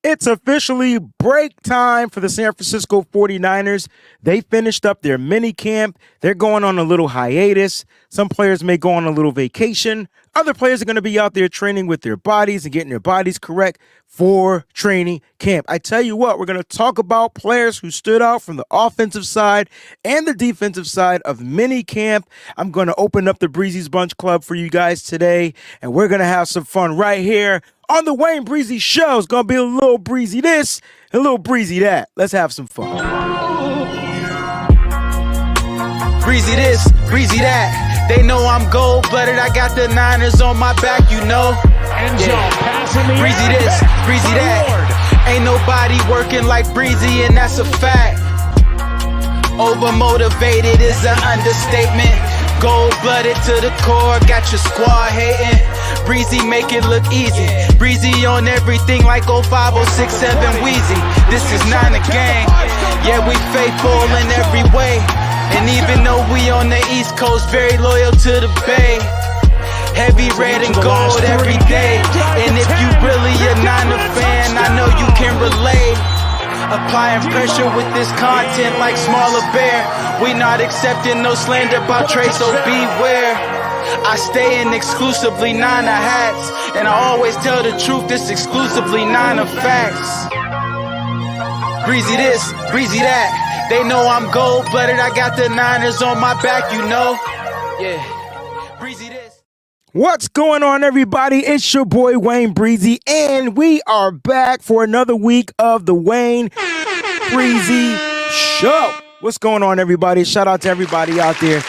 It's officially break time for the San Francisco 49ers. They finished up their mini camp. They're going on a little hiatus. Some players may go on a little vacation. Other players are going to be out there training with their bodies and getting their bodies correct for training camp. I tell you what, we're going to talk about players who stood out from the offensive side and the defensive side of mini camp. I'm going to open up the Breezy's Bunch Club for you guys today, and we're going to have some fun right here on the Wayne Breezy Show. It's going to be a little breezy this and a little breezy that. Let's have some fun. Breezy this, breezy that. They know I'm gold-blooded. I got the Niners on my back, you know. Breezy this, breezy that. Ain't nobody working like Breezy, and that's a fact. Overmotivated is an understatement. Gold-blooded to the core, got your squad hating. Breezy make it look easy. Breezy on everything like 05067 Wheezy. This is not a gang. Yeah, we faithful in every way. And even though we on the East Coast, very loyal to the Bay. Heavy red and gold every day. And if you really a Niner fan, I know you can relate. Applying pressure with this content like Smaller Bear. We not accepting no slander about Trey, so beware. I stay in exclusively Niner hats, and I always tell the truth, this exclusively Niner facts. Breezy this, breezy that. They know I'm gold-blooded, I got the Niners on my back, you know. Yeah, breezy this. What's going on, everybody? It's your boy Wayne Breezy, and we are back for another week of the Wayne Breezy Show. What's going on, everybody? Shout out to everybody out there.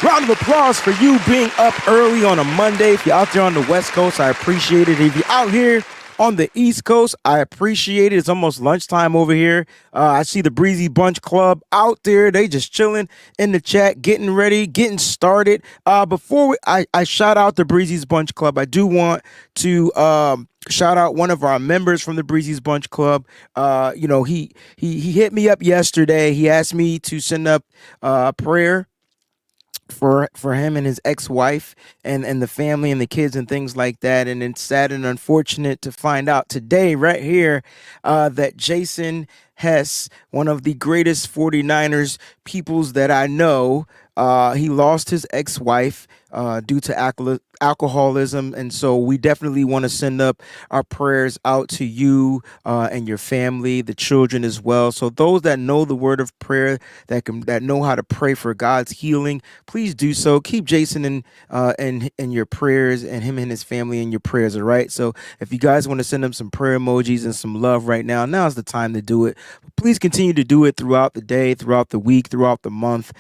Round of applause for you being up early on a Monday. If you're out there on the West Coast, I appreciate it. If you're out here on the East Coast, I appreciate it. It's almost lunchtime over here. I see the Breezy Bunch Club out there. They just chilling in the chat, getting ready, getting started. Before I shout out the Breezy's Bunch Club, I do want to shout out one of our members from the Breezy's Bunch Club. He hit me up yesterday. He asked me to send up a prayer for him and his ex-wife and the family and the kids and things like that. And it's sad and unfortunate to find out today right here that Jason Hess, one of the greatest 49ers peoples that I know, he lost his ex-wife due to alcoholism. And so we definitely want to send up our prayers out to you and your family, the children as well. So those that know the word of prayer, that know how to pray for God's healing, please do so. Keep Jason in your prayers, and him and his family in your prayers. All right. So if you guys want to send them some prayer emojis and some love right now, now's the time to do it. Please continue to do it throughout the day, throughout the week, throughout the month,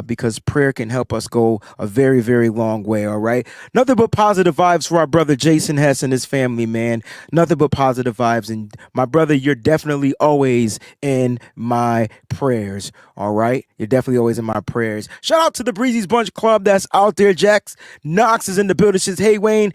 because prayer can help us go a very, very long way. All right. Nothing but positive vibes for our brother Jason Hess and his family, man. Nothing but positive vibes. And my brother, you're definitely always in my prayers. All right. You're definitely always in my prayers. Shout out to the Breezy's Bunch Club that's out there. Jax Knox is in the building. Says, hey, Wayne,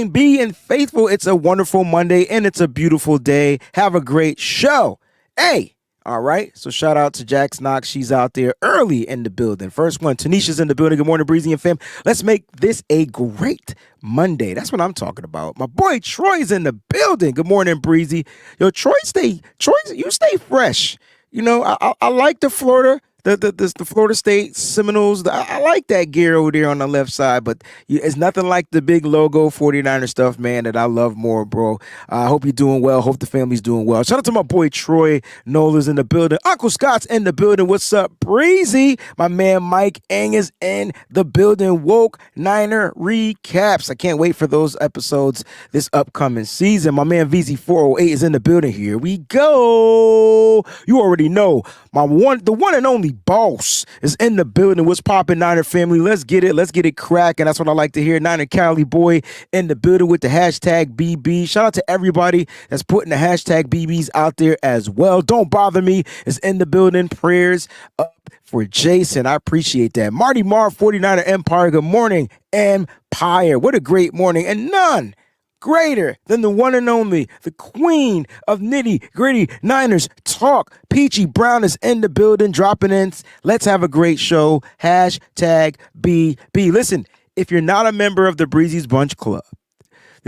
being faithful. It's a wonderful Monday and it's a beautiful day. Have a great show. Hey. All right. So shout out to Jax Knox. She's out there early in the building. First one, Tanisha's in the building. Good morning, Breezy and fam. Let's make this a great Monday. That's what I'm talking about. My boy Troy's in the building. Good morning, Breezy. Yo, Troy, you stay fresh. You know, I like the Florida. The Florida State Seminoles, I like that gear over there on the left side, but it's nothing like the big logo 49er stuff, man, that I love more, bro. I hope you're doing well. Hope the family's doing well. Shout out to my boy Troy Nola's in the building. Uncle Scott's in the building. What's up, Breezy? My man Mike Eng is in the building. Woke Niner recaps. I can't wait for those episodes this upcoming season. My man VZ408 is in the building. Here we go. You already know. The one and only boss is in the building. What's poppin', Niner family? Let's get it cracking. That's what I like to hear. Niner Cali boy in the building with the hashtag BB. Shout out to everybody that's putting the hashtag BBs out there as well. Don't Bother Me is in the building. Prayers up for Jason. I appreciate that. Marty Marv, 49er Empire. Good morning, Empire. What a great morning. And none greater than the one and only, the queen of nitty gritty Niners talk. Peachy Brown is in the building, dropping in. Let's have a great show. Hashtag BB. Listen, if you're not a member of the Breezy's Bunch Club,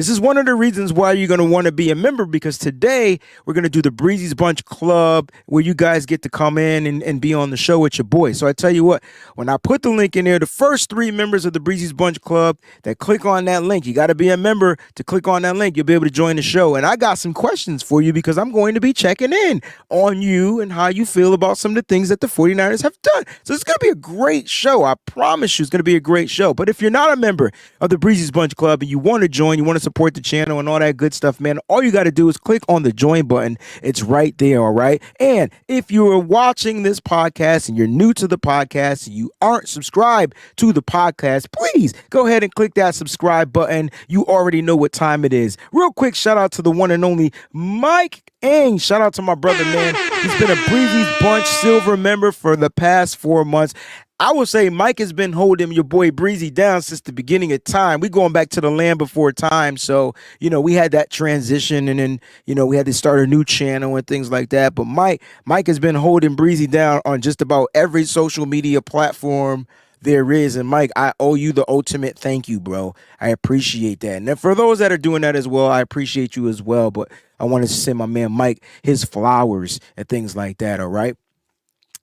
This is one of the reasons why you're going to want to be a member, because today we're going to do the Breezy's Bunch Club where you guys get to come in and be on the show with your boy. So I tell you what, when I put the link in there, the first 3 members of the Breezy's Bunch Club that click on that link, you got to be a member to click on that link. You'll be able to join the show. And I got some questions for you because I'm going to be checking in on you and how you feel about some of the things that the 49ers have done. So it's going to be a great show. I promise you it's going to be a great show. But if you're not a member of the Breezy's Bunch Club and you want to join, you want to support the channel and all that good stuff, man, all you got to do is click on the join button. It's right there, all right? And if you are watching this podcast and you're new to the podcast and you aren't subscribed to the podcast, please go ahead and click that subscribe button. You already know what time it is. Real quick, shout out to the one and only Mike Ing. Shout out to my brother, man. He's been a Breezy's Bunch Silver member for the past 4 months. I will say Mike has been holding your boy Breezy down since the beginning of time. We going back to the land before time. So, we had that transition and then, we had to start a new channel and things like that. But Mike has been holding Breezy down on just about every social media platform there is. And Mike, I owe you the ultimate thank you, bro. I appreciate that. And for those that are doing that as well, I appreciate you as well. But I wanted to send my man Mike his flowers and things like that, all right?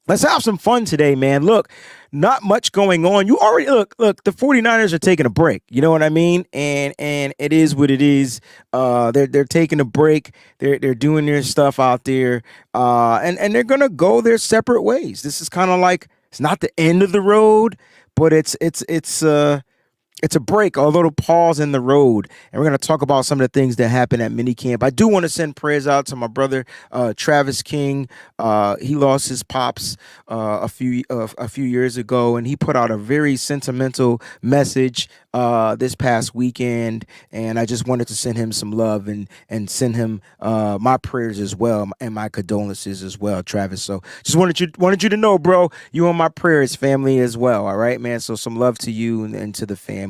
Let's have some fun today, man. Look, not much going on. You already look, the 49ers are taking a break. You know what I mean? And it is what it is. They're taking a break. They're doing their stuff out there. And they're gonna go their separate ways. This is kind of like, it's not the end of the road, but it's a break, a little pause in the road. And we're going to talk about some of the things that happened at minicamp. I do want to send prayers out to my brother, Travis King. He lost his pops a few years ago, and he put out a very sentimental message this past weekend. And I just wanted to send him some love and send him my prayers as well and my condolences as well, Travis. So just wanted you to know, bro, you on my prayers, family, as well. All right, man. So some love to you and to the family.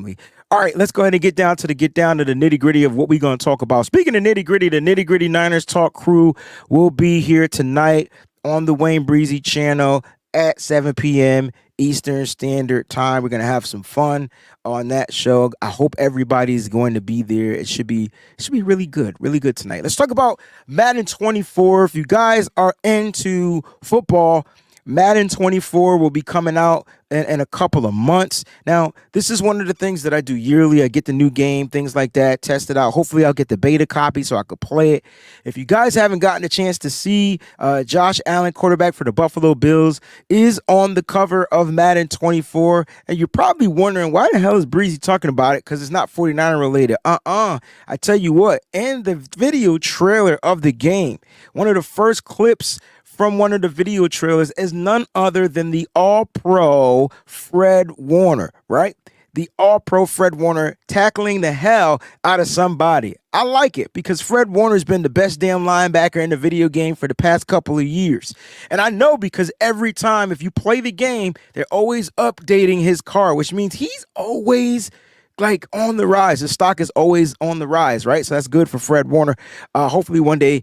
All right, let's go ahead and get down to the nitty gritty of what we're going to talk about. Speaking of nitty gritty, the nitty gritty Niners Talk crew will be here tonight on the Wayne Breezy channel at 7 p.m. Eastern Standard Time. We're going to have some fun on that show. I hope everybody's going to be there. It should be really good tonight. Let's talk about Madden 24. If you guys are into football, Madden 24 will be coming out in a couple of months. Now, this is one of the things that I do yearly. I get the new game, things like that, test it out. Hopefully, I'll get the beta copy so I could play it. If you guys haven't gotten a chance to see, Josh Allen, quarterback for the Buffalo Bills, is on the cover of Madden 24. And you're probably wondering, why the hell is Breezy talking about it? Because it's not 49er related. I tell you what, in the video trailer of the game, one of the first clips from one of the video trailers is none other than the All-Pro Fred Warner, right? The All-Pro Fred Warner tackling the hell out of somebody. I like it because Fred Warner's been the best damn linebacker in the video game for the past couple of years. And I know because every time if you play the game, they're always updating his card, which means he's always like on the rise. His stock is always on the rise, right? So that's good for Fred Warner. Hopefully one day.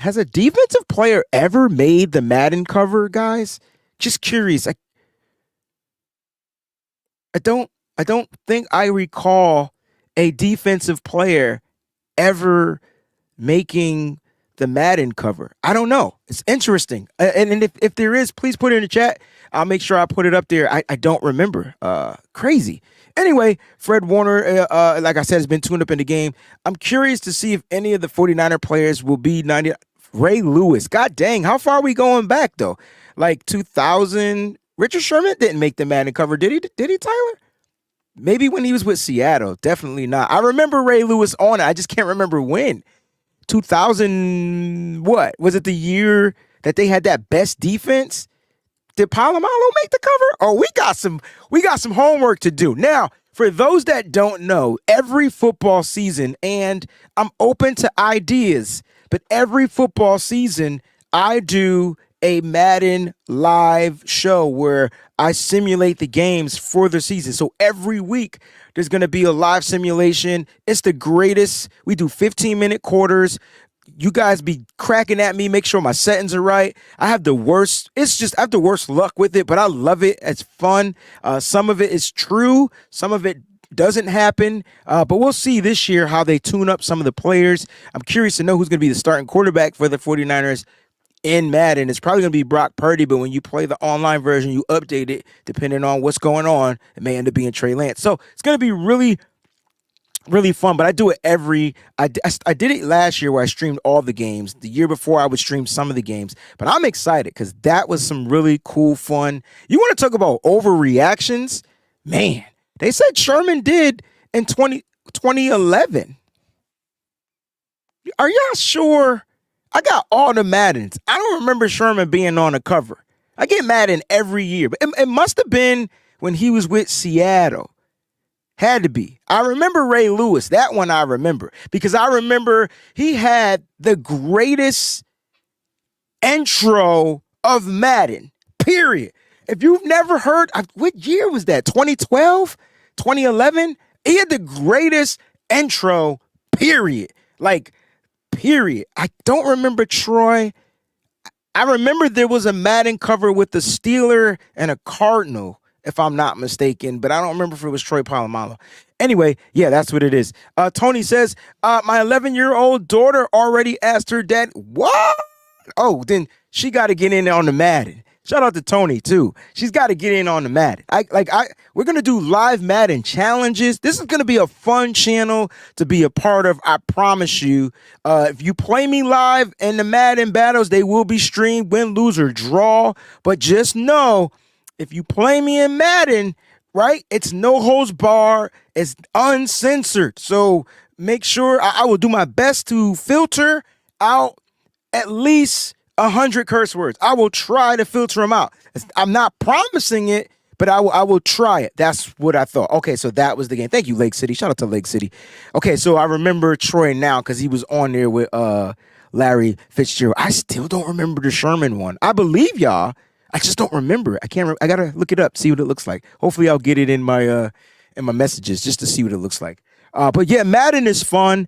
Has a defensive player ever made the Madden cover, guys? Just curious. I don't think I recall a defensive player ever making the Madden cover. I don't know. It's interesting. And if there is, please put it in the chat. I'll make sure I put it up there. I don't remember. Crazy. Anyway, Fred Warner, like I said, has been tuned up in the game. I'm curious to see if any of the 49er players will be 90. Ray Lewis. God dang, how far are we going back, though? Like 2000. Richard Sherman didn't make the Madden cover, did he? Did he, Tyler? Maybe when he was with Seattle. Definitely not. I remember Ray Lewis on it. I just can't remember when. 2000, what? Was it the year that they had that best defense? Did Palomalo make the cover? Oh, we got some homework to do. Now, for those that don't know, every football season, and I'm open to ideas, but every football season, I do a Madden live show where I simulate the games for the season. So every week, there's going to be a live simulation. It's the greatest. We do 15-minute quarters. You guys be cracking at me, make sure my settings are right. I have the worst luck with it, but I love it. It's fun. Some of it is true. Some of it doesn't happen. But we'll see this year how they tune up some of the players. I'm curious to know who's going to be the starting quarterback for the 49ers in Madden. It's probably going to be Brock Purdy, but when you play the online version, you update it depending on what's going on. It may end up being Trey Lance. So it's going to be really, really fun. But I do it I did it last year where I streamed all the games. The year before I would stream some of the games. But I'm excited because that was some really cool fun. You want to talk about overreactions? Man, they said Sherman did in 2011. Are y'all sure? I got all the Maddens. I don't remember Sherman being on the cover. I get Madden every year, but it must have been when he was with Seattle. Had to be. I remember Ray Lewis. That one I remember because I remember he had the greatest intro of Madden, period. If you've never heard, what year was that? 2012? 2011? He had the greatest intro, period. Like, period. I don't remember Troy. I remember there was a Madden cover with the Steeler and a Cardinal, if I'm not mistaken, but I don't remember if it was Troy Polamalu. Anyway, yeah, that's what it is. Tony says, my 11-year-old daughter already asked her dad, what? Oh, then she got to get in on the Madden. Shout out to Tony too. She's got to get in on the Madden. We're gonna do live Madden challenges. This is gonna be a fun channel to be a part of. I promise you. If you play me live in the Madden battles, they will be streamed, win, lose, or draw. But just know, if you play me in Madden, right, it's no holds bar. It's uncensored. So make sure I will do my best to filter out at least 100 curse words. I will try to filter them out. I'm not promising it, but I will try it. That's what I thought. Okay, so that was the game. Thank you, Lake City. Shout out to Lake City. Okay, so I remember Troy now because he was on there with Larry Fitzgerald. I still don't remember the Sherman one. I believe y'all. I just don't remember it. I can't. I gotta look it up, see what it looks like. Hopefully, I'll get it in my messages just to see what it looks like. But yeah, Madden is fun.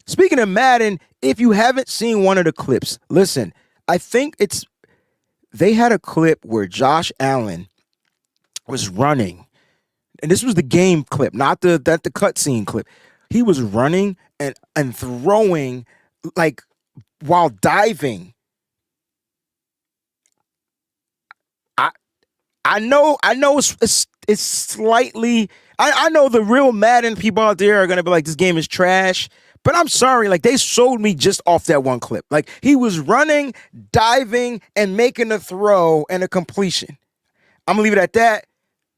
Speaking of Madden, if you haven't seen one of the clips, listen, I think they had a clip where Josh Allen was running, and this was the game clip, not the cutscene clip. He was running and throwing like while diving. I know it's slightly. I know the real Madden people out there are gonna be like, this game is trash. But I'm sorry, like they sold me just off that one clip. Like he was running, diving, and making a throw and a completion. I'm gonna leave it at that.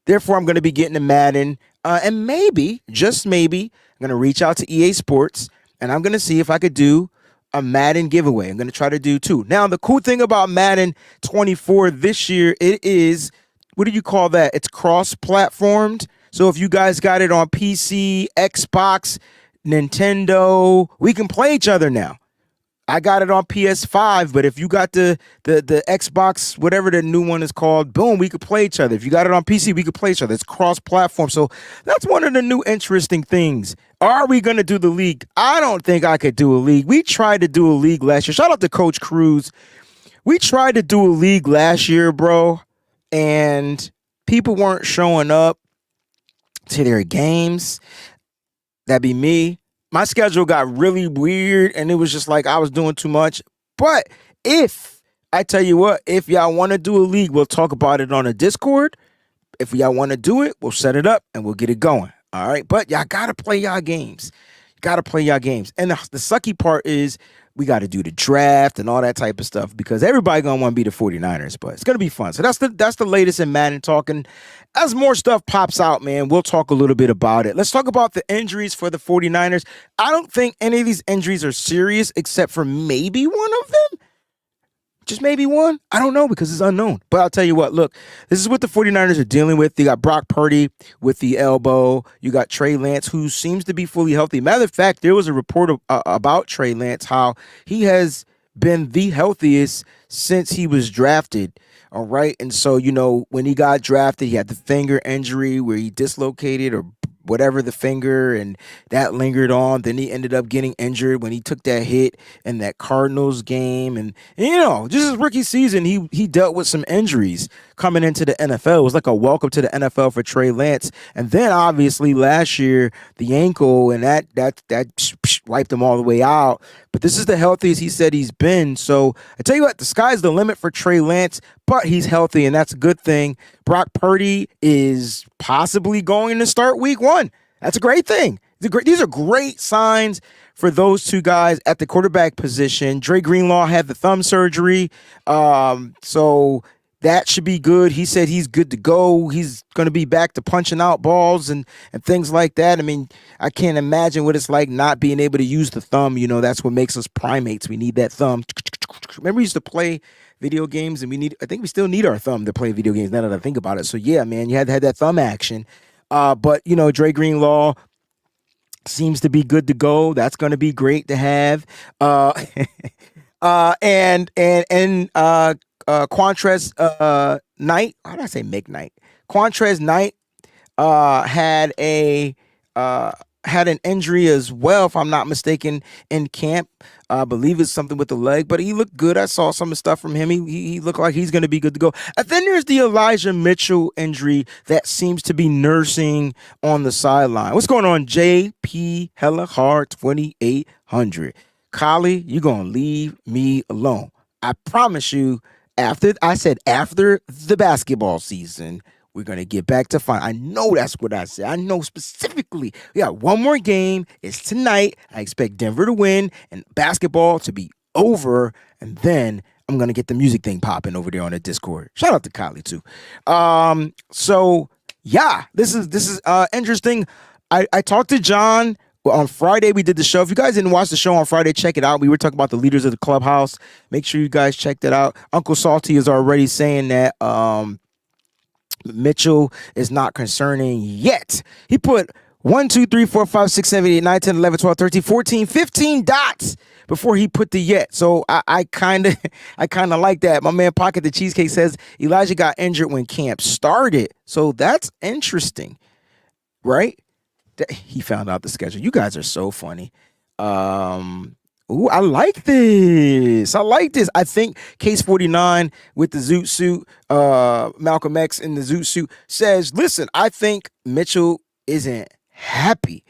Therefore, I'm gonna be getting to Madden, and maybe, just maybe, I'm gonna reach out to EA Sports and I'm gonna see if I could do a Madden giveaway. I'm gonna try to do two. Now, the cool thing about Madden 24 this year, it is, what do you call that? It's cross-platformed. So if you guys got it on PC, Xbox, Nintendo, we can play each other now. I got it on PS5, but if you got the Xbox, whatever the new one is called, boom, we could play each other. If you got it on PC, we could play each other. It's cross-platform. So that's one of the new interesting things. Are we going to do the league? I don't think I could do a league. We tried to do a league last year. Shout out to Coach Cruz. We tried to do a league last year, bro, and people weren't showing up to their games. That'd be me. My schedule got really weird and it was just like I was doing too much. But if y'all want to do a league, we'll talk about it on a Discord. If y'all want to do it, we'll set it up and we'll get it going. All right. But y'all got to play y'all games. And the sucky part is we got to do the draft and all that type of stuff because everybody going to want to be the 49ers, but it's going to be fun. So that's the latest in Madden talking. As more stuff pops out, man, we'll talk a little bit about it. Let's talk about the injuries for the 49ers. I don't think any of these injuries are serious except for maybe one of them. Just maybe one. I don't know because it's unknown. But I'll tell you what, look, this is what the 49ers are dealing with. You got Brock Purdy with the elbow. You got Trey Lance, who seems to be fully healthy. Matter of fact, there was a report about Trey Lance, how he has been the healthiest since he was drafted. All right. And so, when he got drafted, he had the finger injury where he dislocated or whatever the finger, and that lingered on. Then he ended up getting injured when he took that hit in that Cardinals game, and just his rookie season, he dealt with some injuries coming into the NFL. It was like a welcome to the NFL for Trey Lance, and then obviously last year the ankle, and that wiped him all the way out. But this is the healthiest he said he's been. So I tell you what, the sky's the limit for Trey Lance, but he's healthy, and that's a good thing. Brock Purdy is possibly going to start week 1. That's a great thing. These are great signs for those two guys at the quarterback position. Dre Greenlaw had the thumb surgery, so that should be good. He said he's good to go. He's going to be back to punching out balls and things like that. I mean, I can't imagine what it's like not being able to use the thumb. That's what makes us primates. We need that thumb. Remember, we used to play video games, and I think we still need our thumb to play video games now that I think about it. So yeah, man, you had to have that thumb action. But Dre Greenlaw seems to be good to go. That's going to be great to have. And Quantrez Knight. How did I say McKnight? Quantrez Knight had an injury as well, if I'm not mistaken, in camp. I believe it's something with the leg, but he looked good. I saw some of the stuff from him. He looked like he's going to be good to go. And then there's the Elijah Mitchell injury that seems to be nursing on the sideline. What's going on, JP Hella Hard 2800? Collie, you're going to leave me alone. I promise you, after the basketball season, we're going to get back to fun. I know that's what I said. I know specifically. We got one more game. It's tonight. I expect Denver to win and basketball to be over. And then I'm going to get the music thing popping over there on the Discord. Shout out to Kylie too. So yeah, this is interesting. I talked to John on Friday. We did the show. If you guys didn't watch the show on Friday, check it out. We were talking about the leaders of the clubhouse. Make sure you guys check that out. Uncle Salty is already saying that Mitchell is not concerning yet. He put 1, 2, 3, 4, 5, 6, 7, 8, 9, 10, 11, 12, 13, 14, 15 dots before he put the yet. So I kind of like that. My man Pocket the Cheesecake says Elijah got injured when camp started. So that's interesting, right? He found out the schedule. You guys are so funny. Ooh, I like this. I think Case 49 with the zoot suit, Malcolm X in the zoot suit says, listen, I think Mitchell isn't happy.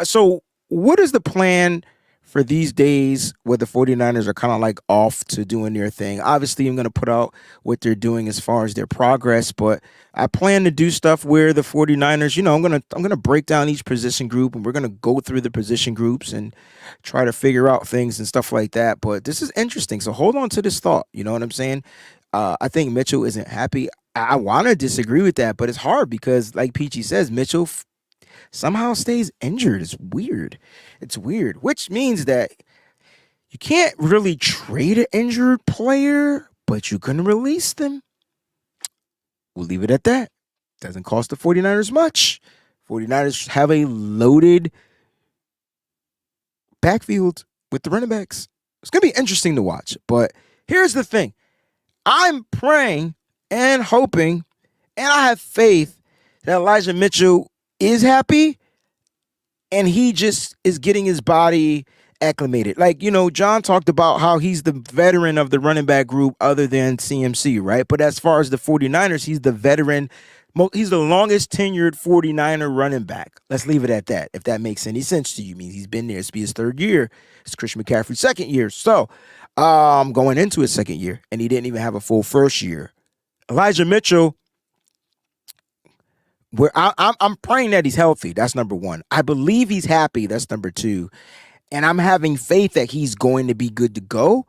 So what is the plan for these days where the 49ers are kind of like off to doing their thing? Obviously, I'm going to put out what they're doing as far as their progress, but I plan to do stuff where the 49ers, I'm going to break down each position group, and we're going to go through the position groups and try to figure out things and stuff like that. But this is interesting. So hold on to this thought. You know what I'm saying? I think Mitchell isn't happy. I want to disagree with that, but it's hard because, like Peachy says, Mitchell somehow stays injured. It's weird, which means that you can't really trade an injured player, but you can release them. We'll leave it at that. Doesn't cost the 49ers much. 49ers have a loaded backfield with the running backs. It's going to be interesting to watch. But here's the thing. I'm praying and hoping, and I have faith that Elijah Mitchell is happy and he just is getting his body acclimated. Like, John talked about how he's the veteran of the running back group other than CMC, right? But as far as the 49ers, he's the veteran. He's the longest tenured 49er running back. Let's leave it at that. If that makes any sense to you, means he's been there. It's be his third year. It's Christian McCaffrey's second year. So going into his second year, and he didn't even have a full first year. Elijah Mitchell, I'm praying that he's healthy. That's number one. I believe he's happy. That's number two. And I'm having faith that he's going to be good to go.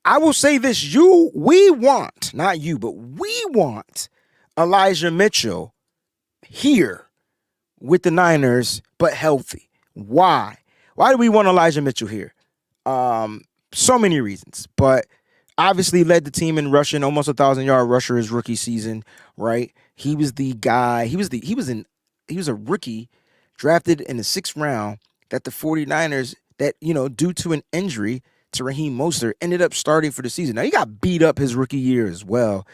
I will say this. We want Elijah Mitchell here with the Niners, but healthy. Why? Why do we want Elijah Mitchell here? So many reasons, but obviously led the team in rushing, almost 1,000-yard rusher his rookie season, right? He was the guy. He was a rookie drafted in the 6th round that the 49ers, that, due to an injury to Raheem Mostert, ended up starting for the season. Now, he got beat up his rookie year as well.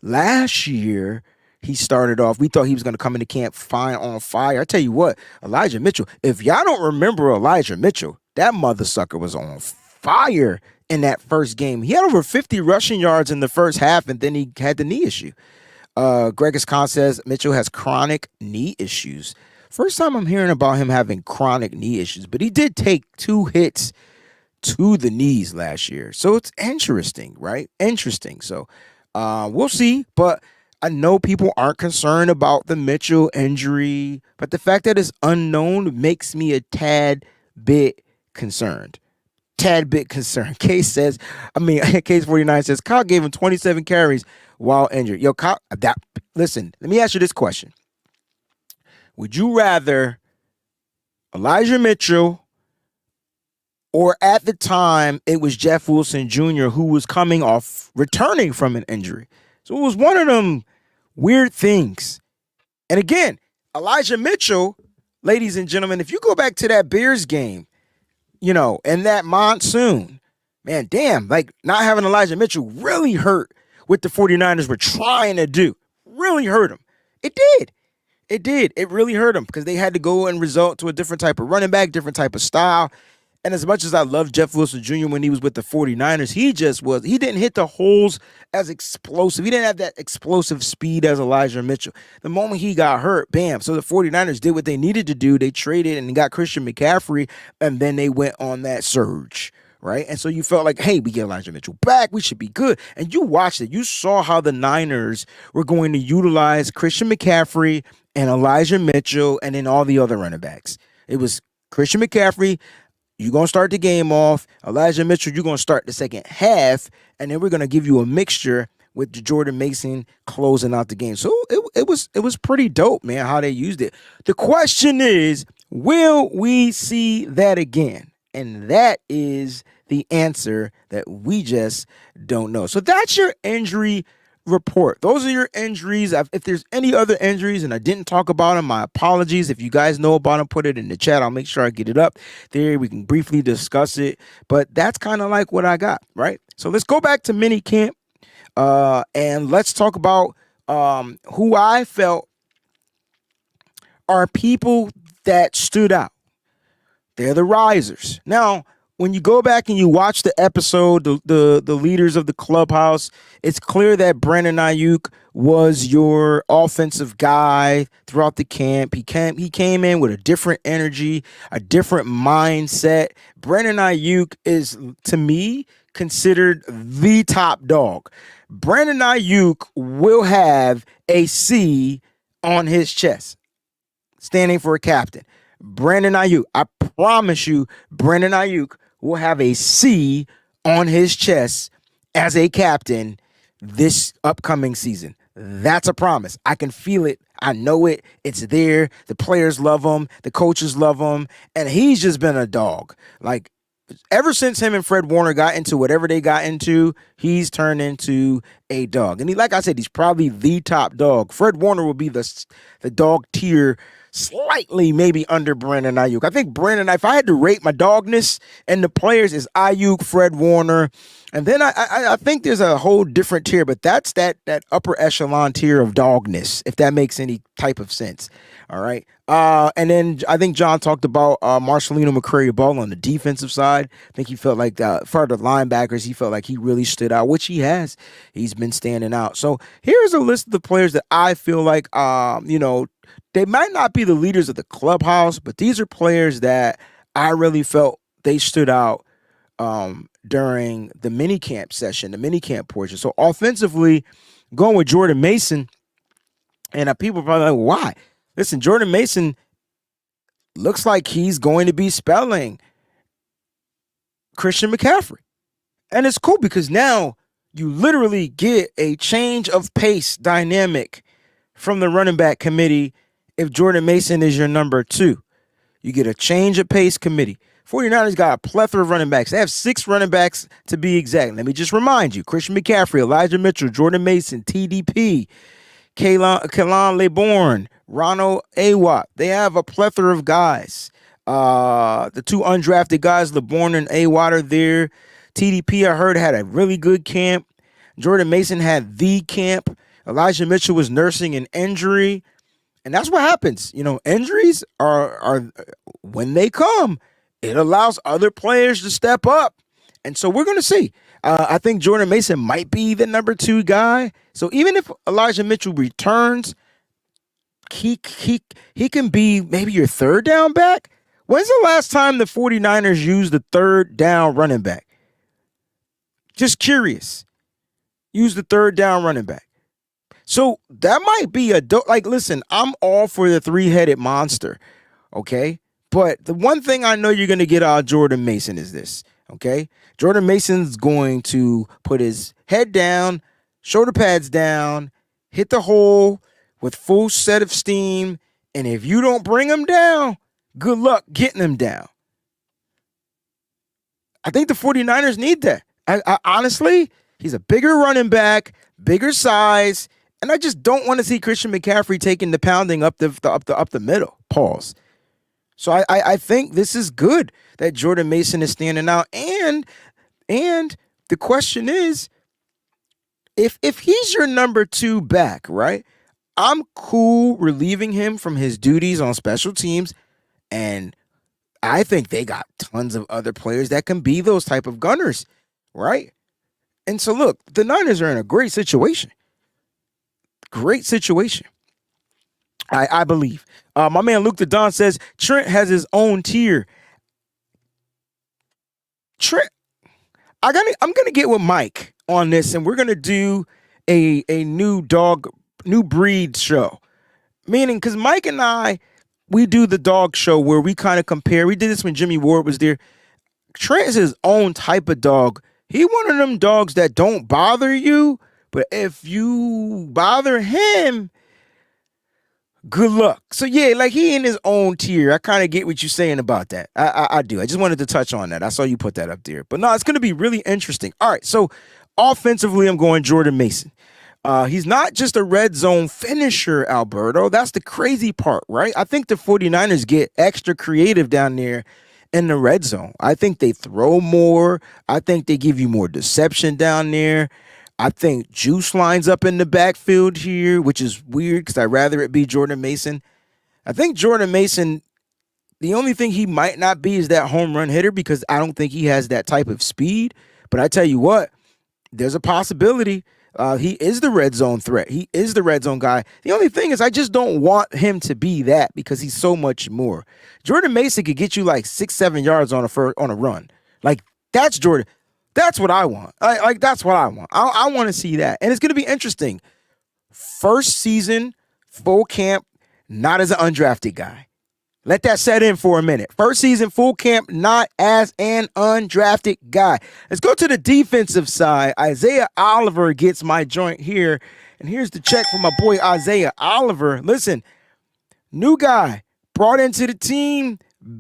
Last year, he started off. We thought he was going to come into camp fine on fire. I tell you what, Elijah Mitchell, if y'all don't remember Elijah Mitchell, that mother sucker was on fire in that first game. He had over 50 rushing yards in the first half, and then he had the knee issue. Gregus Khan says Mitchell has chronic knee issues. First time I'm hearing about him having chronic knee issues, but he did take 2 hits to the knees last year. So it's interesting, right? Interesting. So we'll see, but I know people aren't concerned about the Mitchell injury, but the fact that it's unknown makes me a tad bit concerned. Case 49 says Kyle gave him 27 carries while injured. Yo, Kyle, listen, let me ask you this question. Would you rather Elijah Mitchell, or at the time it was Jeff Wilson Jr. who was returning from an injury? So it was one of them weird things. And again, Elijah Mitchell, ladies and gentlemen, if you go back to that Bears game, and that monsoon, man, damn, like not having Elijah Mitchell really hurt what the 49ers were trying to do. Really hurt them. It did. It really hurt them because they had to go and resort to a different type of running back, different type of style. And as much as I love Jeff Wilson Jr. when he was with the 49ers, he didn't hit the holes as explosive. He didn't have that explosive speed as Elijah Mitchell. The moment he got hurt, bam. So the 49ers did what they needed to do. They traded and got Christian McCaffrey, and then they went on that surge, right? And so you felt like, hey, we get Elijah Mitchell back. We should be good. And you watched it. You saw how the Niners were going to utilize Christian McCaffrey and Elijah Mitchell and then all the other running backs. It was Christian McCaffrey, you're going to start the game off. Elijah Mitchell, you're going to start the second half. And then we're going to give you a mixture with Jordan Mason closing out the game. So it was pretty dope, man, how they used it. The question is, will we see that again? And that is the answer that we just don't know. So that's your injury report. Those are your injuries. If there's any other injuries and I didn't talk about them, my apologies. If you guys know about them, put it in the chat. I'll make sure I get it up there. We can briefly discuss it. But that's kind of like what I got, right? So let's go back to mini camp and let's talk about who I felt are people that stood out. They're the risers. Now, when you go back and you watch the episode, the leaders of the clubhouse, it's clear that Brandon Ayuk was your offensive guy throughout the camp. He came in with a different energy, a different mindset. Brandon Ayuk is, to me, considered the top dog. Brandon Ayuk will have a C on his chest, standing for a captain. Brandon Ayuk, I promise you, Brandon Ayuk will have a C on his chest as a captain this upcoming season. That's a promise. I can feel it. I know it. It's there. The players love him. The coaches love him. And he's just been a dog. Like, ever since him and Fred Warner got into whatever they got into, he's turned into a dog. And like I said, he's probably the top dog. Fred Warner will be the dog tier slightly maybe under Brandon Ayuk. I think Brandon, if I had to rate my dogness and the players, is Ayuk, Fred Warner, and then I think there's a whole different tier, but that's that upper echelon tier of dogness, if that makes any type of sense. All right. And then I think John talked about Marcelino McCrary-Ball on the defensive side. I think he felt like for the linebackers, he felt like he really stood out, which he has. He's been standing out. So here's a list of the players that I feel like, they might not be the leaders of the clubhouse, but these are players that I really felt they stood out during the minicamp session, the minicamp portion. So offensively, going with Jordan Mason, and people are probably like, why? Listen, Jordan Mason looks like he's going to be spelling Christian McCaffrey. And it's cool because now you literally get a change of pace dynamic from the running back committee if Jordan Mason is your number 2. You get a change of pace committee. 49ers got a plethora of running backs. They have 6 running backs to be exact. Let me just remind you, Christian McCaffrey, Elijah Mitchell, Jordan Mason, TDP, Kalen LeBourne, Ronald Awatt. They have a plethora of guys. The 2 undrafted guys, LeBourne and Awatt, are there. TDP, I heard, had a really good camp. Jordan Mason had the camp. Elijah Mitchell was nursing an injury, and that's what happens. Injuries are when they come, it allows other players to step up. And so we're going to see. I think Jordan Mason might be the number 2 guy. So even if Elijah Mitchell returns, he can be maybe your 3rd down back. When's the last time the 49ers used the 3rd down running back? Just curious. Use the 3rd down running back. So that might be listen, I'm all for the 3-headed monster, okay? But the one thing I know you're going to get out of Jordan Mason is this, okay? Jordan Mason's going to put his head down, shoulder pads down, hit the hole with full set of steam, and if you don't bring him down, good luck getting him down. I think the 49ers need that. I honestly, he's a bigger running back, bigger size, and I just don't want to see Christian McCaffrey taking the pounding up the middle. Pause. So I think this is good that Jordan Mason is standing out, and the question is, if he's your number 2 back, right? I'm cool relieving him from his duties on special teams, and I think they got tons of other players that can be those type of gunners, right? And so look, the Niners are in a great situation. Great situation. I believe. My man Luke the Don says Trent has his own tier. Trent, I'm gonna get with Mike on this, and we're gonna do a new breed show. Meaning, because Mike and I, we do the dog show where we kind of compare. We did this when Jimmy Ward was there. Trent is his own type of dog. He one of them dogs that don't bother you, but if you bother him, good luck. So yeah, like he in his own tier. I kind of get what you're saying about that. I do. I just wanted to touch on that. I saw you put that up there. But no, it's going to be really interesting. All right, so offensively, I'm going Jordan Mason. He's not just a red zone finisher, Alberto. That's the crazy part, right? I think the 49ers get extra creative down there in the red zone. I think they throw more. I think they give you more deception down there. I think Juice lines up in the backfield here, which is weird because I'd rather it be Jordan Mason. I think Jordan Mason, the only thing he might not be is that home run hitter because I don't think he has that type of speed. But I tell you what, there's a possibility. He is the red zone threat. He is the red zone guy. The only thing is I just don't want him to be that because he's so much more. Jordan Mason could get you like 6-7 yards on a run. Like that's Jordan. That's what I want. That's what I want. I want to see that. And it's going to be interesting. First season, full camp, not as an undrafted guy. Let that set in for a minute. First season, full camp, not as an undrafted guy. Let's go to the defensive side. Isaiah Oliver gets my joint here. And here's the check from my boy Isaiah Oliver. Listen, new guy, brought into the team,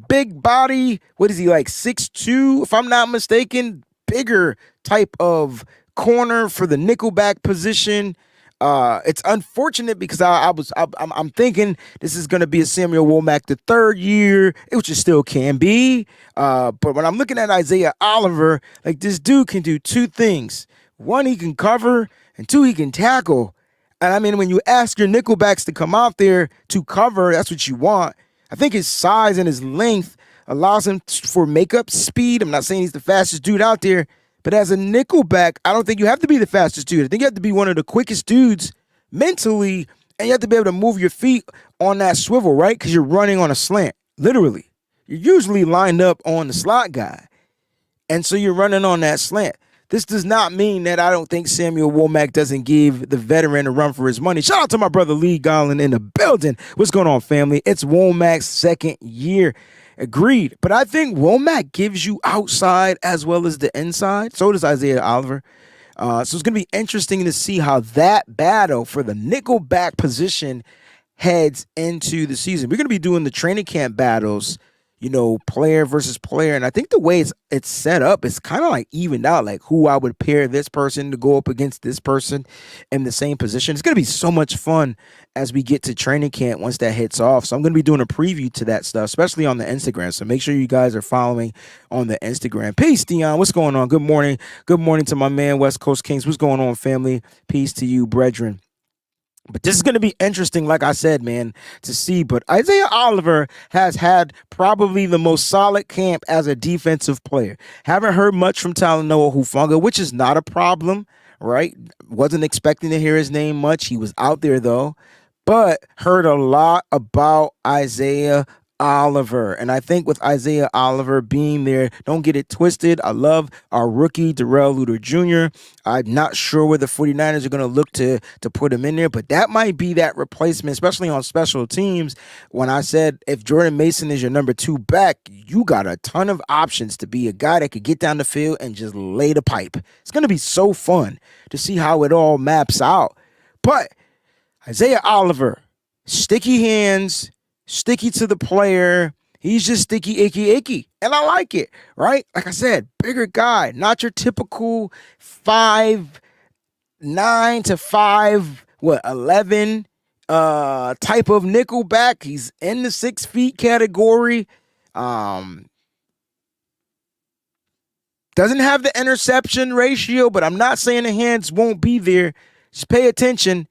big body. What is he, like 6'2", if I'm not mistaken? Bigger type of corner for the nickelback position. It's unfortunate because I'm thinking this is going to be a Samuel Womack the third year, which it still can be. But when I'm looking at Isaiah Oliver, like this dude can do two things. One, he can cover, and two, he can tackle. And I mean, when you ask your nickelbacks to come out there to cover, that's what you want. I think his size and his length allows him for makeup speed. I'm not saying he's the fastest dude out there, but as a nickelback, I don't think you have to be the fastest dude. I think you have to be one of the quickest dudes mentally, and you have to be able to move your feet on that swivel, right? Because you're running on a slant, literally. You're usually lined up on the slot guy, and so you're running on that slant. This does not mean that I don't think Samuel Womack doesn't give the veteran a run for his money. Shout out to my brother Lee Garland in the building. What's going on, family? It's Womack's second year. Agreed. But I think Womack gives you outside as well as the inside. So does Isaiah Oliver. So it's going to be interesting to see how that battle for the nickelback position heads into the season. We're going to be doing the training camp battles, you know, player versus player. And I think the way it's set up, it's kind of like evened out, like who I would pair this person to go up against this person in the same position. It's going to be so much fun as we get to training camp once that hits off. So I'm going to be doing a preview to that stuff, especially on the Instagram. So make sure you guys are following on the Instagram. Peace, Dion. What's going on? Good morning. Good morning to my man, West Coast Kings. What's going on, family? Peace to you, brethren. But this is going to be interesting, like I said, man, to see. But Isaiah Oliver has had probably the most solid camp as a defensive player. Haven't heard much from Talanoa Hufanga, which is not a problem, right? Wasn't expecting to hear his name much. He was out there, though. But heard a lot about Isaiah Oliver. And I think with Isaiah Oliver being there, don't get it twisted. I love our rookie, Darrell Luter Jr. I'm not sure where the 49ers are going to look to put him in there, but that might be that replacement, especially on special teams. When I said if Jordan Mason is your number 2 back, you got a ton of options to be a guy that could get down the field and just lay the pipe. It's going to be so fun to see how it all maps out. But Isaiah Oliver, sticky hands, sticky to the player. He's just sticky, icky. And I like it, right? Like I said, bigger guy, not your typical 5'9" to 5'11" type of nickelback. He's in the 6 feet category. Doesn't have the interception ratio, but I'm not saying the hands won't be there. Just pay attention.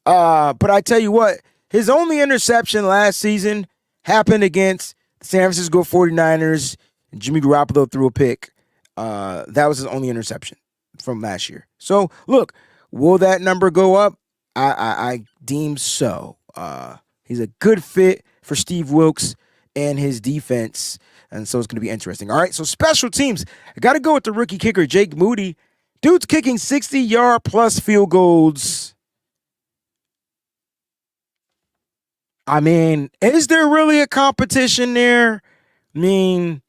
But I tell you what, his only interception last season happened against the San Francisco 49ers. And Jimmy Garoppolo threw a pick. That was his only interception from last year. So, look, will that number go up? I deem so. He's a good fit for Steve Wilks and his defense, and so it's going to be interesting. All right, so special teams. I got to go with the rookie kicker, Jake Moody. Dude's kicking 60-yard plus field goals. I mean, is there really a competition there? I mean,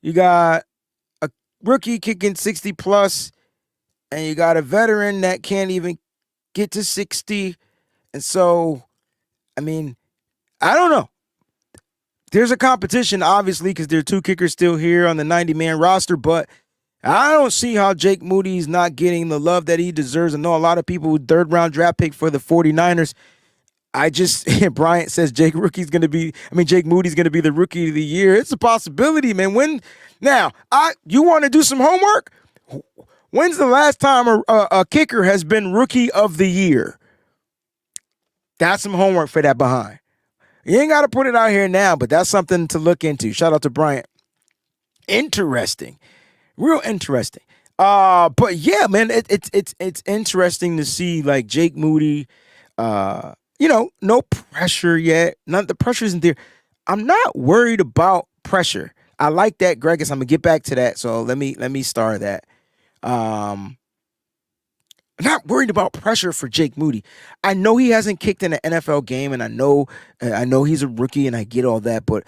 you got a rookie kicking 60 plus, and you got a veteran that can't even get to 60. And so, I mean, I don't know. There's a competition, obviously, because there are 2 kickers still here on the 90-man roster, but I don't see how Jake Moody's not getting the love that he deserves. I know a lot of people who 3rd-round draft pick for the 49ers. Bryant says Jake Moody's going to be the rookie of the year. It's a possibility, man. You want to do some homework? When's the last time a kicker has been rookie of the year? That's some homework for that behind. You ain't got to put it out here now, but that's something to look into. Shout out to Bryant. Interesting. Real interesting. But yeah, man, it's interesting to see like Jake Moody, no pressure yet. The pressure isn't there. I'm not worried about pressure. I like that, Greg. I'm gonna get back to that. So let me start that. I'm not worried about pressure for Jake Moody. I know he hasn't kicked in an NFL game, and I know he's a rookie, and I get all that. But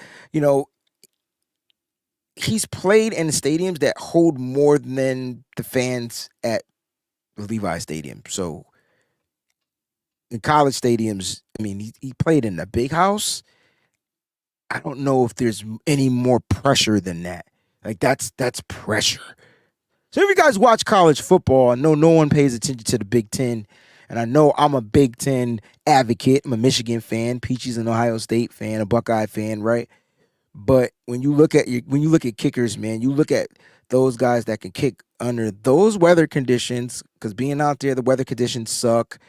he's played in stadiums that hold more than the fans at Levi Stadium. So in college stadiums, I mean, he played in the big house. I don't know if there's any more pressure than that. Like that's pressure. So if you guys watch college football, I know no one pays attention to the Big Ten, and I know I'm a Big Ten advocate. I'm a Michigan fan, Peaches an Ohio State fan, a Buckeye fan, right? But when you look at kickers, man, you look at those guys that can kick under those weather conditions, because being out there, the weather conditions suck,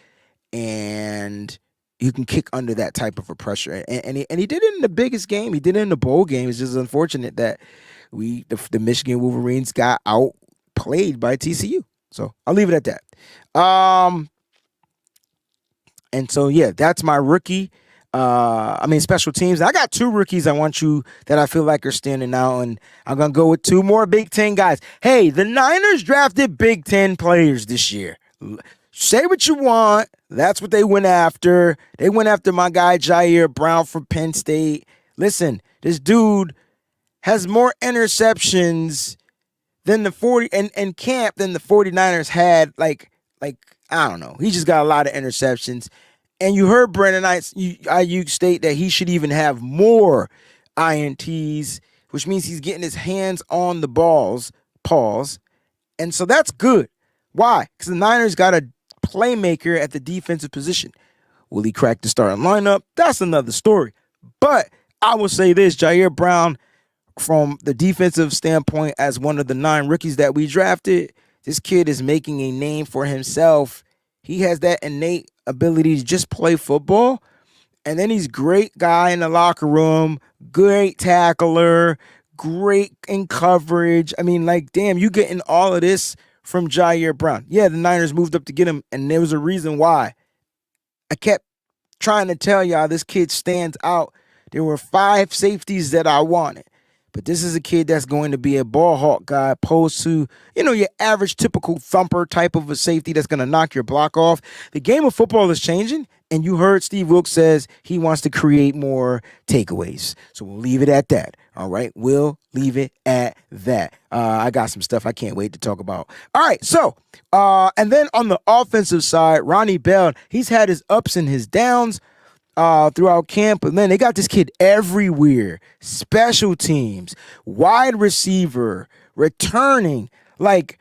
and you can kick under that type of a pressure. And he did it in the biggest game. He did it in the bowl game. It's just unfortunate that the Michigan Wolverines got outplayed by TCU. So I'll leave it at that. And so, yeah, that's my rookie. Special teams. I got 2 rookies that I feel like are standing out, and I'm going to go with 2 more Big Ten guys. Hey, the Niners drafted Big Ten players this year. Say what you want. That's what they went after. They went after my guy Jair Brown from Penn State. Listen, this dude has more interceptions than the 49ers had. Like I don't know. He just got a lot of interceptions. And you heard Brandon Ayuk state that he should even have more INTs, which means he's getting his hands on the balls, and so that's good. Why? Because the Niners got a playmaker at the defensive position. Will he crack the starting lineup? That's another story. But I will say this, Jair Brown, from the defensive standpoint, as one of the 9 rookies that we drafted, this kid is making a name for himself He has that innate ability to just play football. And then he's great guy in the locker room, great tackler, great in coverage. I mean, like, damn, you getting all of this from Jair Brown. Yeah, the Niners moved up to get him, and there was a reason why. I kept trying to tell y'all this kid stands out. There were 5 safeties that I wanted. But this is a kid that's going to be a ball hawk guy opposed to, your average typical thumper type of a safety that's going to knock your block off. The game of football is changing, and you heard Steve Wilks says he wants to create more takeaways. So we'll leave it at that. All right, we'll leave it at that. I got some stuff I can't wait to talk about. All right, so, and then on the offensive side, Ronnie Bell, he's had his ups and his downs throughout camp, but man, they got this kid everywhere. Special teams, wide receiver, returning. Like,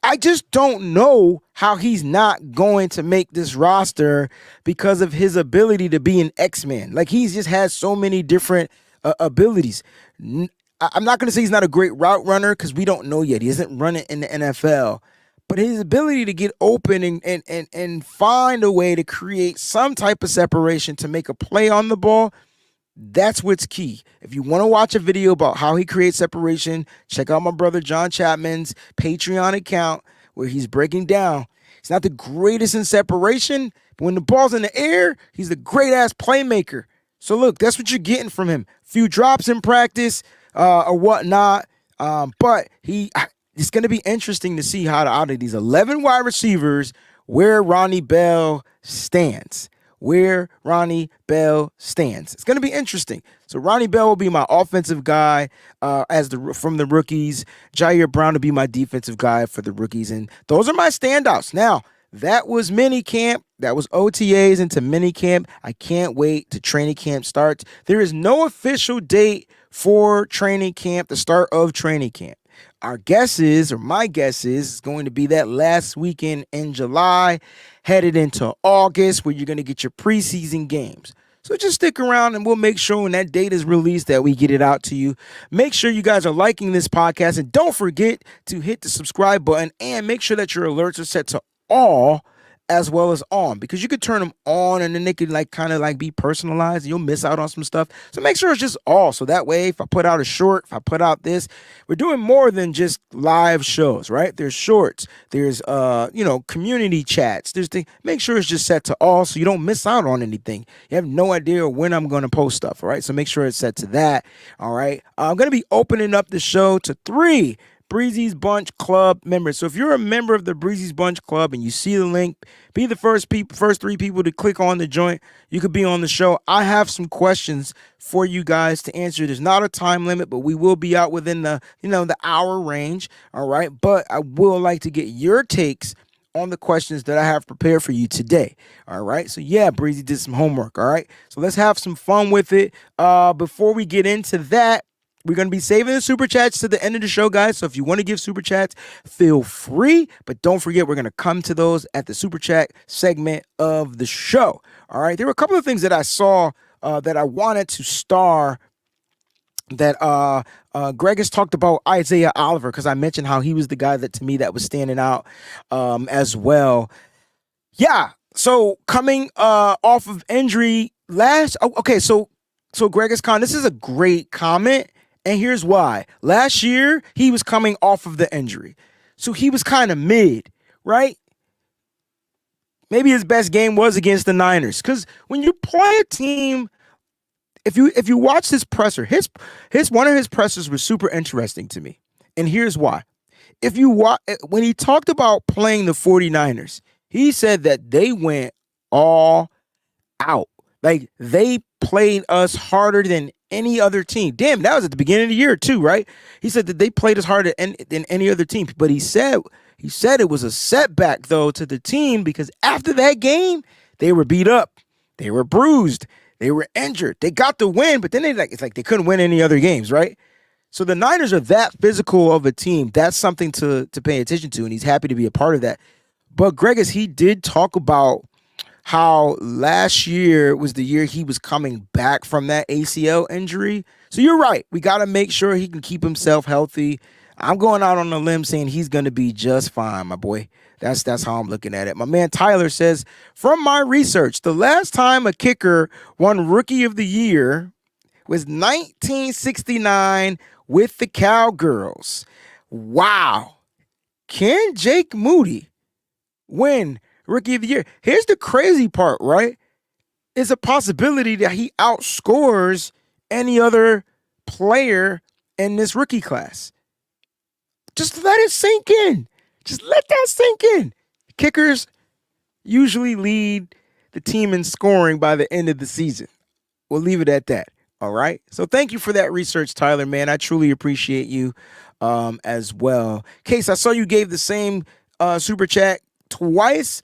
I just don't know how he's not going to make this roster because of his ability to be an X-Man. Like, he's just has so many different abilities. I'm not going to say he's not a great route runner because we don't know yet. He isn't running in the NFL. But his ability to get open and find a way to create some type of separation to make a play on the ball, that's what's key. If you want to watch a video about how he creates separation, check out my brother John Chapman's Patreon account where he's breaking down. He's not the greatest in separation, but when the ball's in the air, he's the great-ass playmaker. So look, that's what you're getting from him. Few drops in practice or whatnot, but it's going to be interesting to see how out of these 11 wide receivers where Ronnie Bell stands. It's going to be interesting. So Ronnie Bell will be my offensive guy from the rookies. Jair Brown will be my defensive guy for the rookies. And those are my standouts. Now, that was mini camp. That was OTAs into mini camp. I can't wait till training camp starts. There is no official date for training camp, the start of training camp. My guess is it's going to be that last weekend in July, headed into August, where you're going to get your preseason games. So just stick around and we'll make sure when that date is released that we get it out to you. Make sure you guys are liking this podcast and don't forget to hit the subscribe button and make sure that your alerts are set to all as well as on, because you could turn them on and then they could kind of be personalized. You'll miss out on some stuff. So make sure it's just all. So that way, if I put out a short, if I put out this, we're doing more than just live shows, right? There's shorts, there's community chats. Make sure it's just set to all so you don't miss out on anything. You have no idea when I'm going to post stuff, all right? So make sure it's set to that, all right? I'm going to be opening up the show to 3 Breezy's Bunch Club members. So if you're a member of the Breezy's Bunch Club and you see the link, be the first 3 people to click on the joint. You could be on the show. I have some questions for you guys to answer. There's not a time limit, but we will be out within the hour range. All right. But I will like to get your takes on the questions that I have prepared for you today. All right. So yeah, Breezy did some homework. All right. So let's have some fun with it. Before we get into that, we're going to be saving the super chats to the end of the show, guys. So if you want to give super chats, feel free. But don't forget, we're going to come to those at the super chat segment of the show. All right. There were a couple of things that I saw that I wanted to star that Greg has talked about Isaiah Oliver, because I mentioned how he was the guy that, to me, that was standing out as well. Yeah. So coming off of injury So Greg Khan, this is a great comment. And here's why. Last year, he was coming off of the injury. So he was kind of mid, right? Maybe his best game was against the Niners. Because when you play a team, if you watch his presser, one of his pressers was super interesting to me. And here's why. When he talked about playing the 49ers, he said that they went all out. Like, they played us harder than any other team. Damn, that was at the beginning of the year too, right? He said that they played us harder than any other team. But he said it was a setback, though, to the team, because after that game, they were beat up. They were bruised. They were injured. They got the win, but then it's like they couldn't win any other games, right? So the Niners are that physical of a team. That's something to pay attention to, and he's happy to be a part of that. But Greg, he did talk about how last year was the year he was coming back from that ACL injury. So you're right. We got to make sure he can keep himself healthy. I'm going out on a limb saying he's going to be just fine, my boy. That's how I'm looking at it. My man Tyler says, from my research, the last time a kicker won Rookie of the Year was 1969 with the Cowgirls. Wow. Can Jake Moody win Rookie of the Year? Here's the crazy part, right? It's a possibility that he outscores any other player in this rookie class. Just let it sink in. Just let that sink in. Kickers usually lead the team in scoring by the end of the season. We'll leave it at that. All right. So thank you for that research, Tyler, man. I truly appreciate you as well. Case, I saw you gave the same super chat twice.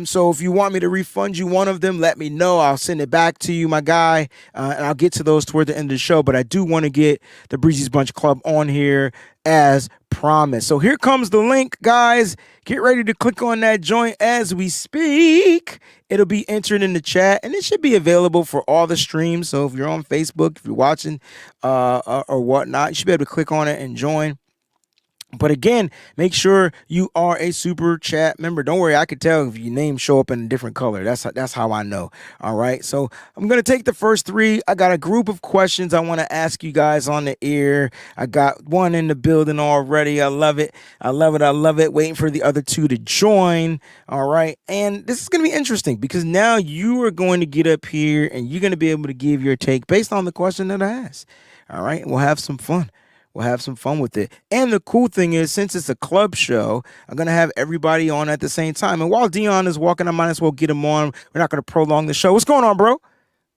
So if you want me to refund you one of them, let me know. I'll send it back to you, my guy, and I'll get to those toward the end of the show. But I do want to get the Breezy's Bunch Club on here as promised. So here comes the link, guys. Get ready to click on that joint as we speak. It'll be entered in the chat, and it should be available for all the streams. So if you're on Facebook, if you're watching or whatnot, you should be able to click on it and join. But again, make sure you are a super chat member. Don't worry, I can tell if your name show up in a different color. That's how I know. All right. So I'm gonna take the first three. I got a group of questions I want to ask you guys on the air. I got one in the building already. I love it. I love it. I love it. Waiting for the other two to join. All right. And this is gonna be interesting because now you are going to get up here and you're gonna be able to give your take based on the question that I asked. All right. We'll have some fun. We'll have some fun with it. And the cool thing is, since it's a club show, I'm going to have everybody on at the same time. And while Dion is walking, I might as well get him on. We're not going to prolong the show. What's going on, bro?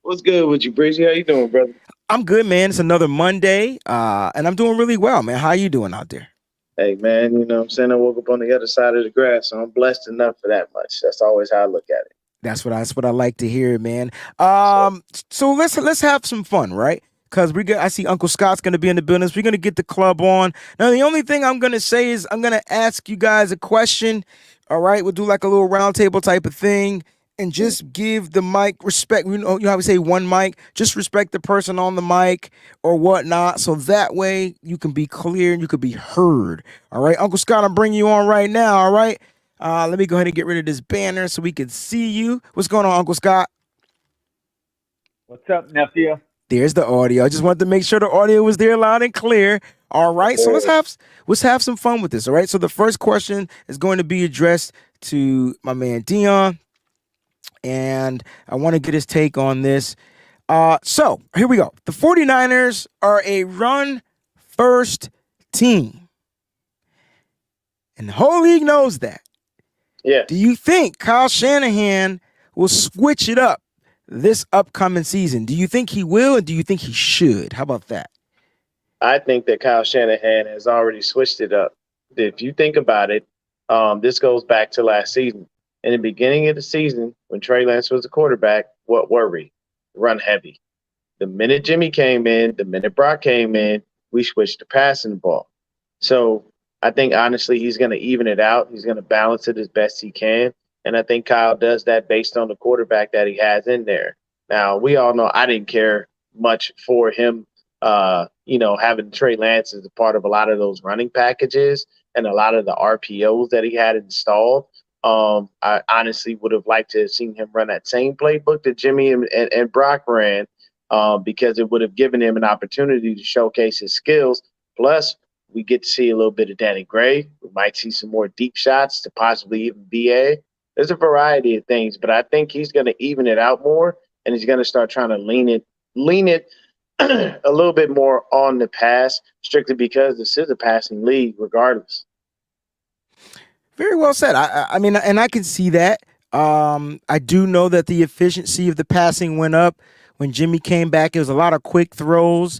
What's good with you, Breezy? How you doing, brother? I'm good, man. It's another Monday, and I'm doing really well, man. How you doing out there? Hey, man, you know what I'm saying? I woke up on the other side of the grass, so I'm blessed enough for that much. That's always how I look at it. That's what I like to hear, man. So let's have some fun, right? Because I see Uncle Scott's going to be in the business. We're going to get the club on. Now, the only thing I'm going to say is I'm going to ask you guys a question. All right. We'll do like a little round table type of thing and just give the mic respect. You know how we say one mic? Just respect the person on the mic or whatnot. So that way you can be clear and you can be heard. All right. Uncle Scott, I'm bringing you on right now. All right. Let me go ahead and get rid of this banner so we can see you. What's going on, Uncle Scott? What's up, nephew? There's the audio. I just wanted to make sure the audio was there loud and clear. All right. So let's have some fun with this. All right. So the first question is going to be addressed to my man Dion. And I want to get his take on this. So here we go. The 49ers are a run first team. And the whole league knows that. Yeah. Do you think Kyle Shanahan will switch it up this upcoming season? Do you think he will, and do you think he should? How about that? I think that Kyle Shanahan has already switched it up. If you think about it, this goes back to last season. In the beginning of the season, when Trey Lance was the quarterback, what were we? Run heavy. The minute Jimmy came in, the minute Brock came in, we switched to passing the ball. So I think, honestly, he's going to even it out. He's going to balance it as best he can. And I think Kyle does that based on the quarterback that he has in there. Now, we all know I didn't care much for him, having Trey Lance as a part of a lot of those running packages and a lot of the RPOs that he had installed. I honestly would have liked to have seen him run that same playbook that Jimmy and Brock ran because it would have given him an opportunity to showcase his skills. Plus, we get to see a little bit of Danny Gray. We might see some more deep shots to possibly even BA. There's a variety of things, but I think he's going to even it out more, and he's going to start trying to lean it a little bit more on the pass, strictly because this is a passing league regardless. Very well said. I mean, and I can see that. I do know that the efficiency of the passing went up when Jimmy came back. It was a lot of quick throws,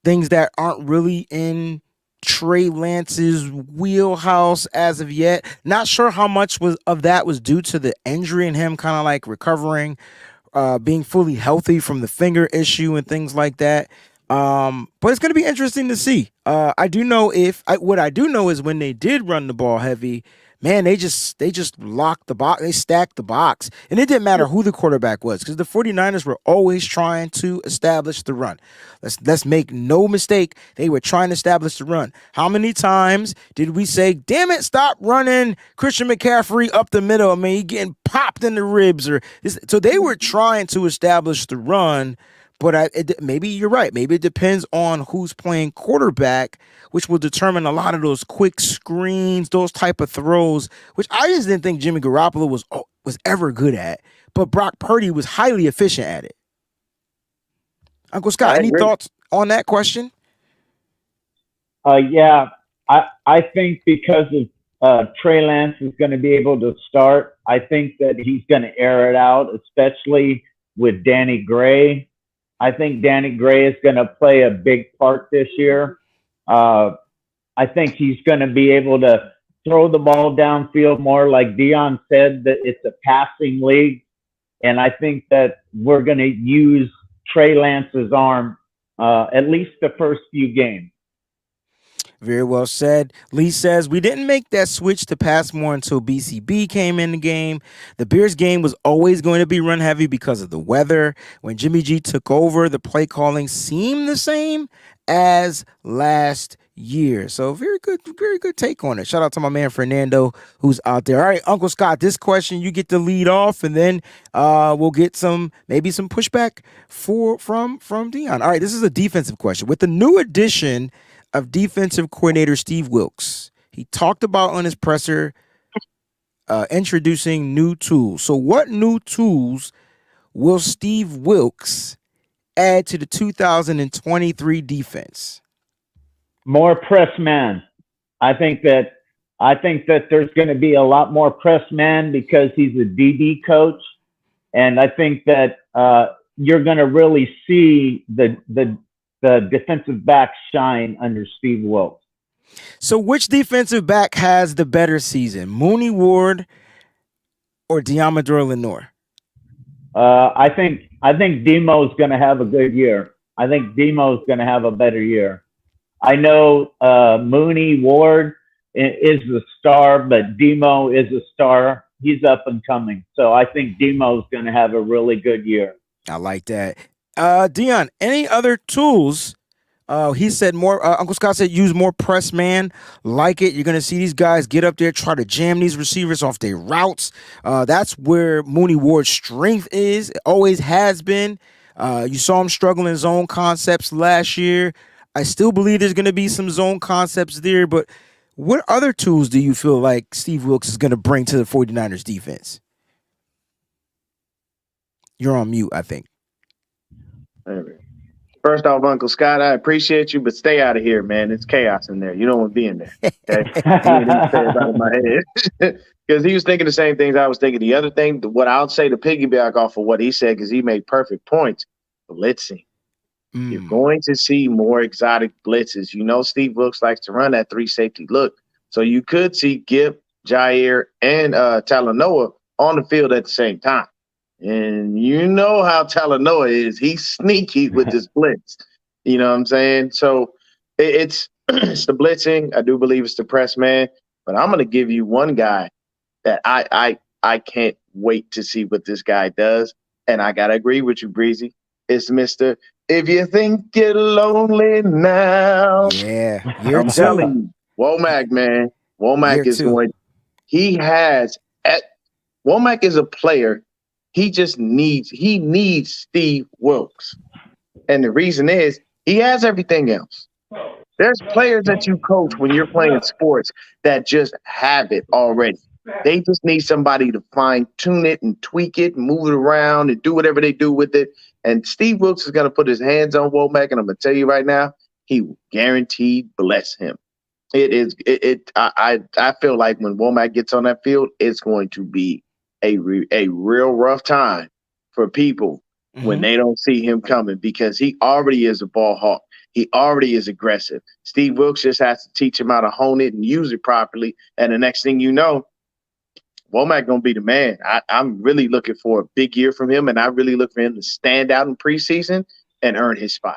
things that aren't really in Trey Lance's wheelhouse as of yet. Not sure how much of that was due to the injury and him kind of like recovering, being fully healthy from the finger issue and things like that. But it's going to be interesting to see. I do know what I do know is when they did run the ball heavy, man, they just locked the box. They stacked the box. And it didn't matter who the quarterback was because the 49ers were always trying to establish the run. Let's make no mistake. They were trying to establish the run. How many times did we say, damn it, stop running Christian McCaffrey up the middle? I mean, he getting popped in the ribs or this. So they were trying to establish the run. But maybe you're right. Maybe it depends on who's playing quarterback, which will determine a lot of those quick screens, those type of throws, which I just didn't think Jimmy Garoppolo was ever good at. But Brock Purdy was highly efficient at it. Uncle Scott, I any agree. thoughts on that question? Yeah, I think because of Trey Lance is going to be able to start, I think that he's going to air it out, especially with Danny Gray. I think Danny Gray is going to play a big part this year. I think he's going to be able to throw the ball downfield more. Like Dion said, that it's a passing league. And I think that we're going to use Trey Lance's arm at least the first few games. Very well said. Lee says, we didn't make that switch to pass more until BCB came in the game. The Bears game was always going to be run heavy because of the weather. When Jimmy G took over, the play calling seemed the same as last year. So very good take on it. Shout out to my man Fernando who's out there. All right, Uncle Scott, this question you get to lead off, and then we'll get maybe some pushback from Dion. All right, this is a defensive question. With the new addition of defensive coordinator Steve Wilks, he talked about on his presser introducing new tools. So what new tools will Steve Wilks add to the 2023 defense? More press man. I think that there's going to be a lot more press man because he's a DB coach, and I think that you're going to really see the defensive back shine under Steve Wilks. So which defensive back has the better season, Mooney Ward or Deommodore Lenoir? I think Demo's going to have a good year. I think Demo's going to have a better year. I know Mooney Ward is the star, but Demo is a star. He's up and coming. So I think Demo's going to have a really good year. I like that. Dion, any other tools? He said more. Uncle Scott said use more press man. Like it. You're going to see these guys get up there, try to jam these receivers off their routes. That's where Mooney Ward's strength is. It always has been. You saw him struggle in zone concepts last year. I still believe there's going to be some zone concepts there, but what other tools do you feel like Steve Wilks is going to bring to the 49ers defense? You're on mute, I think. First off, Uncle Scott, I appreciate you, but stay out of here, man. It's chaos in there. You don't want to be in there. Okay? He didn't even say it out of my head. Because he was thinking the same things I was thinking. The other thing, what I'll say to piggyback off of what he said, because he made perfect points, blitzing. You're going to see more exotic blitzes. You know, Steve Wilks likes to run that 3-safety look. So you could see Gibb, Jair, and Talanoa on the field at the same time. And you know how Talanoa is. He's sneaky with this blitz. You know what I'm saying? So it's the blitzing. I do believe it's the press man. But I'm going to give you one guy that I can't wait to see what this guy does. And I got to agree with you, Breezy. It's Mr. If you think you're lonely now. Yeah. I'm telling you, Womack, man. Womack is going. Womack is a player. He needs Steve Wilks. And the reason is he has everything else. There's players that you coach when you're playing sports that just have it already. They just need somebody to fine tune it and tweak it and move it around and do whatever they do with it. And Steve Wilks is going to put his hands on Womack, and I'm going to tell you right now, he will guaranteed bless him. I feel like when Womack gets on that field, it's going to be a real rough time for people when they don't see him coming, because he already is a ball hawk. He already is aggressive. Steve Wilks just has to teach him how to hone it and use it properly. And the next thing you know, Womack going to be the man. I'm really looking for a big year from him, and I really look for him to stand out in preseason and earn his spot.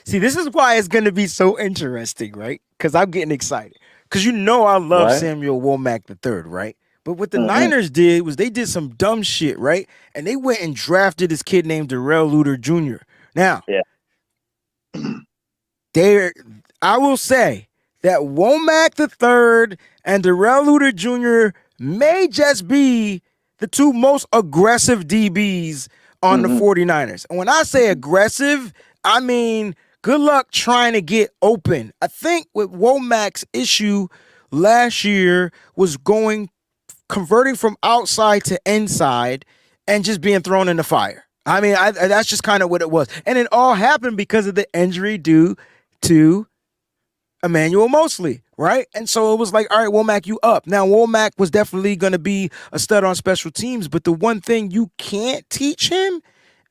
See, this is why it's going to be so interesting, right? Because I'm getting excited. Because I love What? Samuel Womack the third, right? But what the Hmm. Niners did was they did some dumb shit, right? And they went and drafted this kid named Darrell Luter Jr. Now, Yeah. there, I will say that Womack the third and Darrell Luter Jr. may just be the two most aggressive DBs on the Hmm. 49ers. And when I say aggressive, I mean good luck trying to get open. I think with Womack's issue last year was converting from outside to inside and just being thrown in the fire. I mean, that's just kind of what it was. And it all happened because of the injury due to Emmanuel Mosley, right? And so it was like, all right, Womack, you up. Now, Womack was definitely going to be a stud on special teams, but the one thing you can't teach him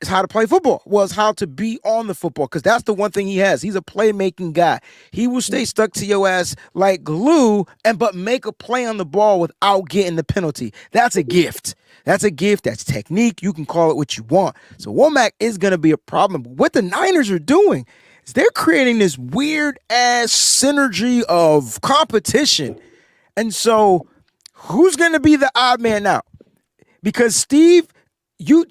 is how to play football, was how to be on the football, because that's the one thing he has. He's a playmaking guy. He will stay stuck to your ass like glue but make a play on the ball without getting the penalty. That's a gift. That's a gift. That's technique. You can call it what you want. So Womack is going to be a problem. But what the Niners are doing is they're creating this weird ass synergy of competition. And so who's going to be the odd man out? Because Steve, you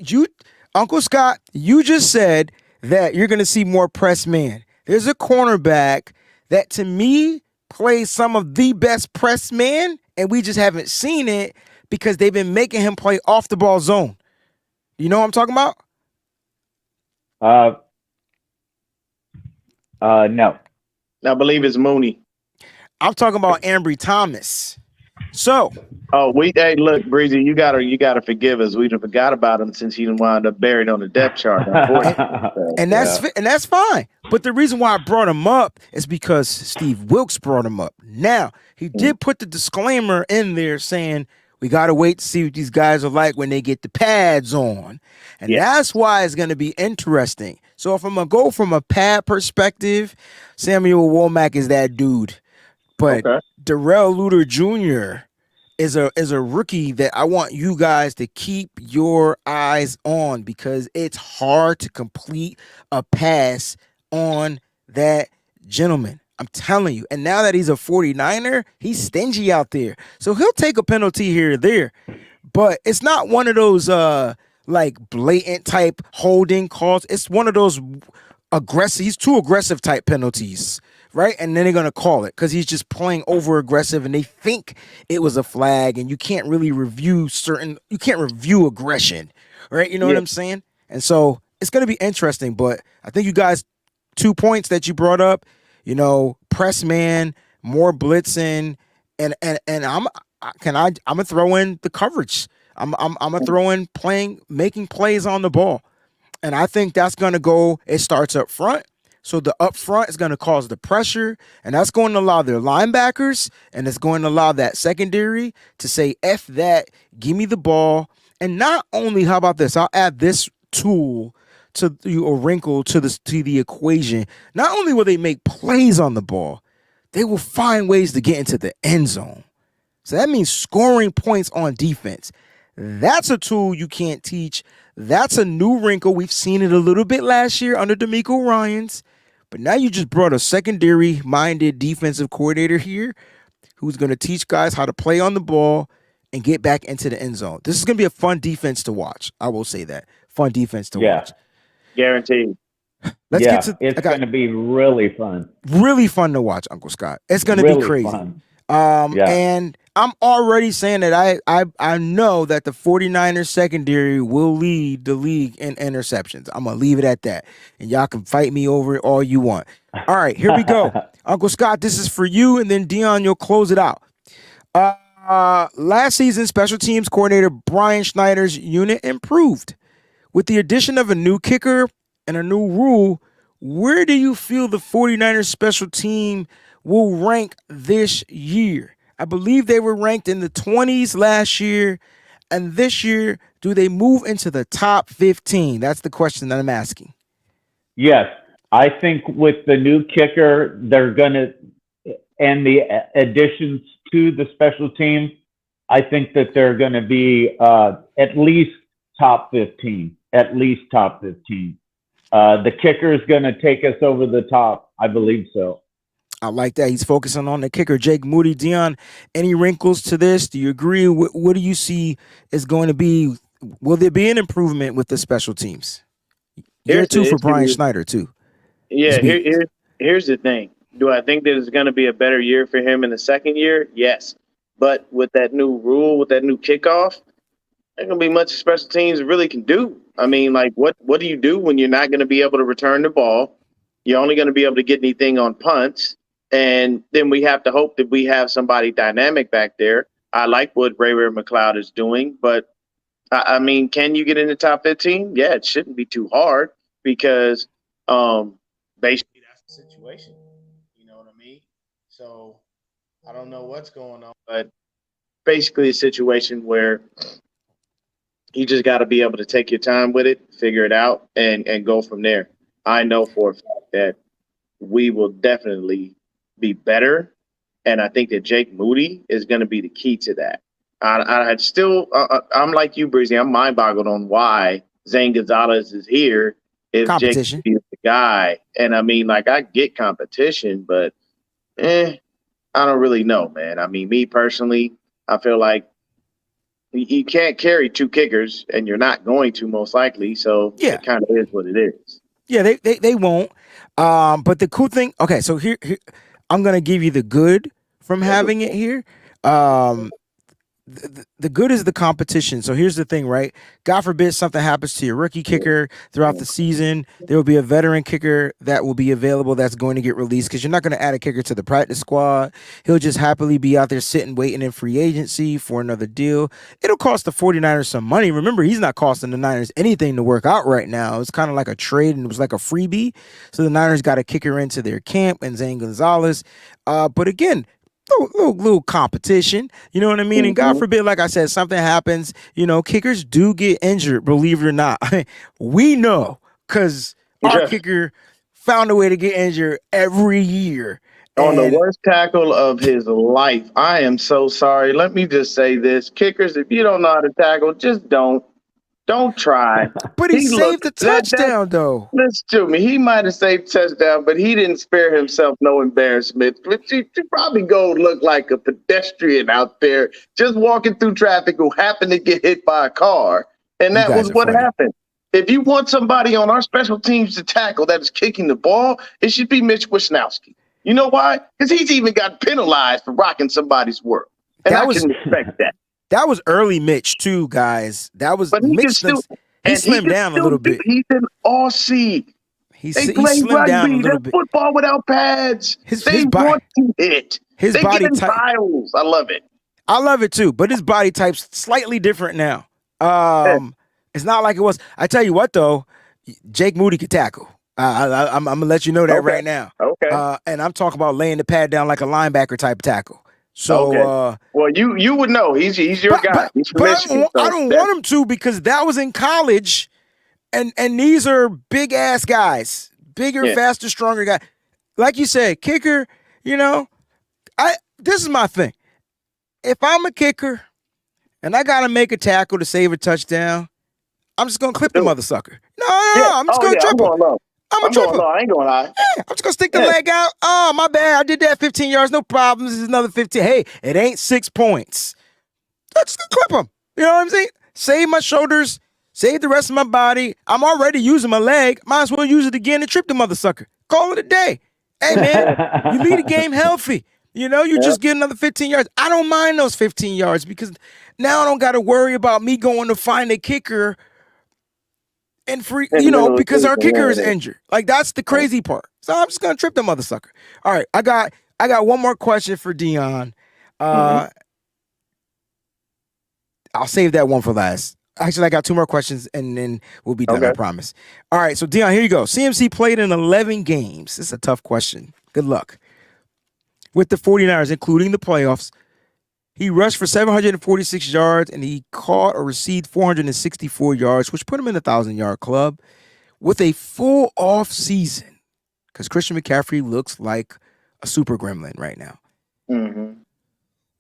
Uncle Scott, you just said that you're going to see more press man. There's a cornerback that to me plays some of the best press man, and we just haven't seen it because they've been making him play off the ball zone. You know what I'm talking about? No. I believe it's Mooney. I'm talking about Ambry Thomas. So, Oh, hey, look, Breezy, you gotta forgive us. We done forgot about him since he done wound up buried on the depth chart. and that's fine. But the reason why I brought him up is because Steve Wilkes brought him up. Now, he did put the disclaimer in there saying we got to wait to see what these guys are like when they get the pads on. And that's why it's going to be interesting. So if I'm going to go from a pad perspective, Samuel Womack is that dude. But Darrell Luter Jr. is a rookie that I want you guys to keep your eyes on, because it's hard to complete a pass on that gentleman. I'm telling you. And now that he's a 49er, he's stingy out there. So he'll take a penalty here or there. But it's not one of those like blatant type holding calls. It's one of those aggressive, he's too aggressive type penalties, right? And then they're gonna call it because he's just playing over aggressive, and they think it was a flag, and you can't review aggression, right? You know what I'm saying? And so it's gonna be interesting. But I think you guys, 2 points that you brought up, press man, more blitzing, and I'm gonna throw in the coverage. I'm gonna throw in making plays on the ball. And I think that's going to go, it starts up front. So the up front is going to cause the pressure, and that's going to allow their linebackers, and it's going to allow that secondary to say, F that, give me the ball. And not only, how about this? I'll add this tool to a wrinkle to the equation. Not only will they make plays on the ball, they will find ways to get into the end zone. So that means scoring points on defense. That's a tool you can't teach. That's a new wrinkle. We've seen it a little bit last year under DeMeco Ryans, but now you just brought a secondary-minded defensive coordinator here who's going to teach guys how to play on the ball and get back into the end zone. This is going to be a fun defense to watch. I will say that. Fun defense to watch. Guaranteed. It's going to be really fun. Really fun to watch, Uncle Scott. It's going to be crazy. Fun. And I'm already saying that I know that the 49ers secondary will lead the league in interceptions. I'm going to leave it at that. And y'all can fight me over it all you want. All right, here we go. Uncle Scott, this is for you, and then Dion, you'll close it out. Last season, special teams coordinator Brian Schneider's unit improved. With the addition of a new kicker and a new rule, where do you feel the 49ers special team will rank this year? I believe they were ranked in the 20s last year, and this year, do they move into the top 15? That's the question that I'm asking. Yes, I think with the new kicker, they're going to, and the additions to the special team, I think that they're going to be at least top 15. At least top 15. The kicker is going to take us over the top. I believe so. I like that. He's focusing on the kicker, Jake Moody. Dion, any wrinkles to this? Do you agree? What do you see is going to be? Will there be an improvement with the special teams? Year Here's two the for Brian issue. Schneider too. Yeah, here's the thing. Do I think that it's going to be a better year for him in the second year? Yes. But with that new rule, with that new kickoff, there's going to be much special teams really can do. I mean, like, what do you do when you're not going to be able to return the ball? You're only going to be able to get anything on punts. And then we have to hope that we have somebody dynamic back there. I like what Ray McLeod is doing, but I mean, can you get in the top 15? Yeah, it shouldn't be too hard because basically that's the situation. You know what I mean? So I don't know what's going on, but basically a situation where you just got to be able to take your time with it, figure it out, and go from there. I know for a fact that we will definitely be better, and I think that Jake Moody is going to be the key to that. I'm like you, Breezy. I'm mind boggled on why Zane Gonzalez is here if Jake Moody is the guy. And I mean, like, I get competition, but I don't really know, man. I mean, me personally, I feel like you can't carry two kickers, and you're not going to most likely. So it kind of is what it is. Yeah, they won't. But the cool thing, okay, so here I'm gonna give you the good from having it here. The good is the competition. So here's the thing, right? God forbid something happens to your rookie kicker throughout the season. There will be a veteran kicker that will be available that's going to get released because you're not going to add a kicker to the practice squad. He'll just happily be out there sitting, waiting in free agency for another deal. It'll cost the 49ers some money. Remember, he's not costing the Niners anything to work out right now. It's kind of like a trade, and it was like a freebie. So the Niners got a kicker into their camp and Zane Gonzalez. But again, little competition, you know what I mean? And God forbid, like I said, something happens, kickers do get injured, believe it or not. We know because our kicker found a way to get injured every year. On the worst tackle of his life. I am so sorry. Let me just say this. Kickers, if you don't know how to tackle, just don't. Don't try. But he saved the touchdown, though. Listen to me. He might have saved touchdown, but he didn't spare himself no embarrassment. But you probably go look like a pedestrian out there just walking through traffic who happened to get hit by a car. And that was what happened. If you want somebody on our special teams to tackle that is kicking the ball, it should be Mitch Wisnowski. You know why? Because he's even got penalized for rocking somebody's world. And I can respect that. That was early Mitch, too, guys. That was Mitch. He slimmed down a little bit. He's an Aussie. He slimmed down a little bit. Football without pads. They want to hit. His body type. Files. I love it. I love it, too. But his body type's slightly different now. It's not like it was. I tell you what, though, Jake Moody could tackle. I'm going to let you know that right now. Okay. And I'm talking about laying the pad down like a linebacker type tackle. So, well, you would know. He's your guy. He's from Michigan, I don't want him to because that was in college, and these are big ass guys, bigger, faster, stronger guys. Like you said, kicker. This is my thing. If I'm a kicker and I gotta make a tackle to save a touchdown, I'm just gonna clip the mother sucker. No, I'm just gonna trip him. I'm going low. I ain't going high. Yeah, I'm just going to stick the leg out. Oh, my bad. I did that 15 yards. No problem. This is another 15. Hey, it ain't 6 points. I'm just going to clip him. You know what I'm saying? Save my shoulders. Save the rest of my body. I'm already using my leg. Might as well use it again and trip the mother sucker. Call it a day. Hey, man, you lead the game healthy. You just get another 15 yards. I don't mind those 15 yards because now I don't got to worry about me going to find a kicker and free, because our kicker is injured. Like, that's the crazy part. So I'm just gonna trip the mother sucker. All right, I got one more question for Dion. I'll save that one for last. Actually, I got 2 more questions and then we'll be done. I promise. All right, so Dion, here you go. CMC played in 11 games. This is a tough question. Good luck. With the 49ers, including the playoffs, he rushed for 746 yards, and he caught or received 464 yards, which put him in the 1,000-yard club with a full off season. Because Christian McCaffrey looks like a super gremlin right now. Mm-hmm.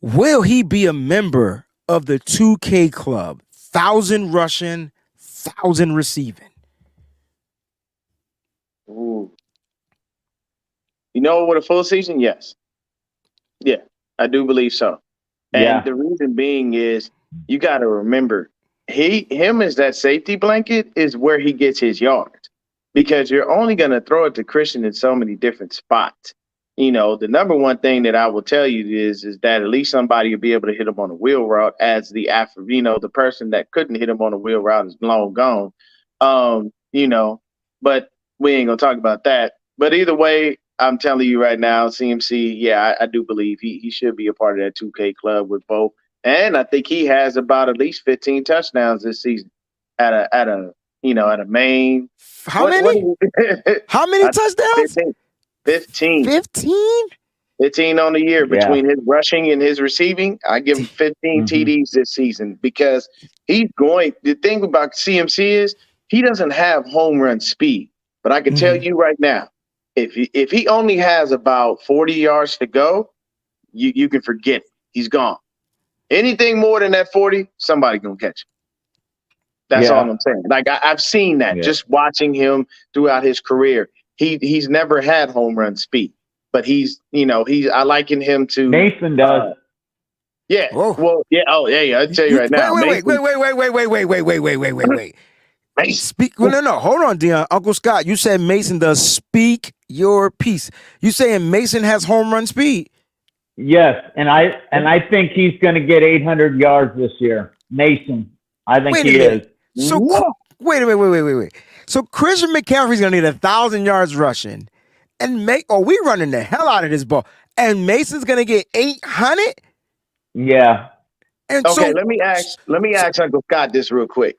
Will he be a member of the 2K club? 1,000 rushing, 1,000 receiving. Ooh. You know, with a full season, yes. Yeah, I do believe so. And Yeah. the reason being is you got to remember him as that safety blanket is where he gets his yards because you're only going to throw it to Christian in so many different spots. You know, the number one thing that I will tell you is that at least somebody will be able to hit him on a wheel route as the person that couldn't hit him on a wheel route is long gone. You know, but we ain't gonna talk about that. But either way, I'm telling you right now, CMC, yeah, I do believe he should be a part of that 2K club with both. And I think he has about at least 15 touchdowns this season at a main. How many? How many I, touchdowns? 15. 15. 15? 15 on the year Yeah. between his rushing and his receiving. I give him 15 Mhm. TDs this season because he's going. The thing about CMC is he doesn't have home run speed. But I can tell Mhm. you right now, if he only has about 40 yards to go, you can forget it. He's gone. Anything more than that 40, somebody gonna catch him. That's all Yeah. I'm saying. Like I've seen that Yeah. just watching him throughout his career. He's never had home run speed, but I liken him to Mason does. yeah. Whoa. Well, yeah. Oh, yeah. I'll tell you right now, Wait, Mason. wait. Mason. Speak. Well, no. Hold on, Dion. Uncle Scott, you said Mason does speak your piece. You saying Mason has home run speed? Yes, and I think he's going to get 800 yards this year. Mason, I think Wait a he is. minute. So Whoa. wait. So Christian McCaffrey's gonna need 1,000 yards rushing, and we running the hell out of this ball, and Mason's gonna get 800. Yeah. And Okay, so, let me ask Uncle Scott this real quick.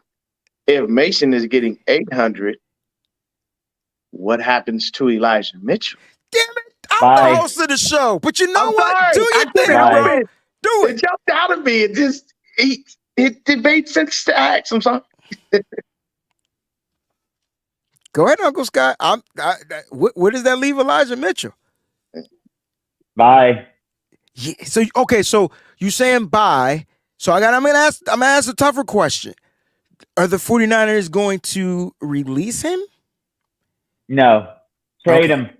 If Mason is getting 800, what happens to Elijah Mitchell? damn it, I'm the Bye. host of the show. But you know I'm what? sorry, Do I your couldn't thing, help Bye. bro. it. Do It it. jumped out of me. It debates and stacks. I'm sorry. Go ahead, Uncle Scott. Where does that leave Elijah Mitchell? Bye. Yeah, so you saying bye. So I'm gonna ask a tougher question. Are the 49ers going to release him? No. Trade Okay. him.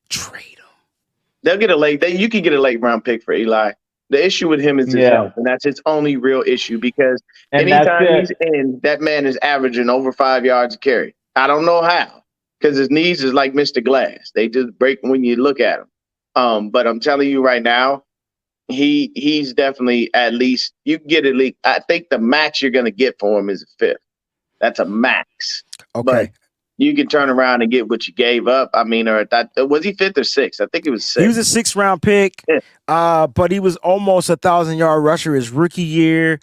Trade him. They'll get a late. You can get a late round pick for Eli. The issue with him is his Yeah. health, and that's his only real issue because And that's anytime he's it. in, that man is averaging over 5 yards a carry. I don't know how, because his knees is like Mr. Glass. They just break when you look at him. But I'm telling you right now, he's definitely at least you can get at least. I think the max you're going to get for him is a fifth. That's a max. But Okay. you can turn around and get what you gave up. I mean, or that was he fifth or sixth? I think it was sixth. He was a 6th-round pick, but he was almost 1,000-yard rusher his rookie year.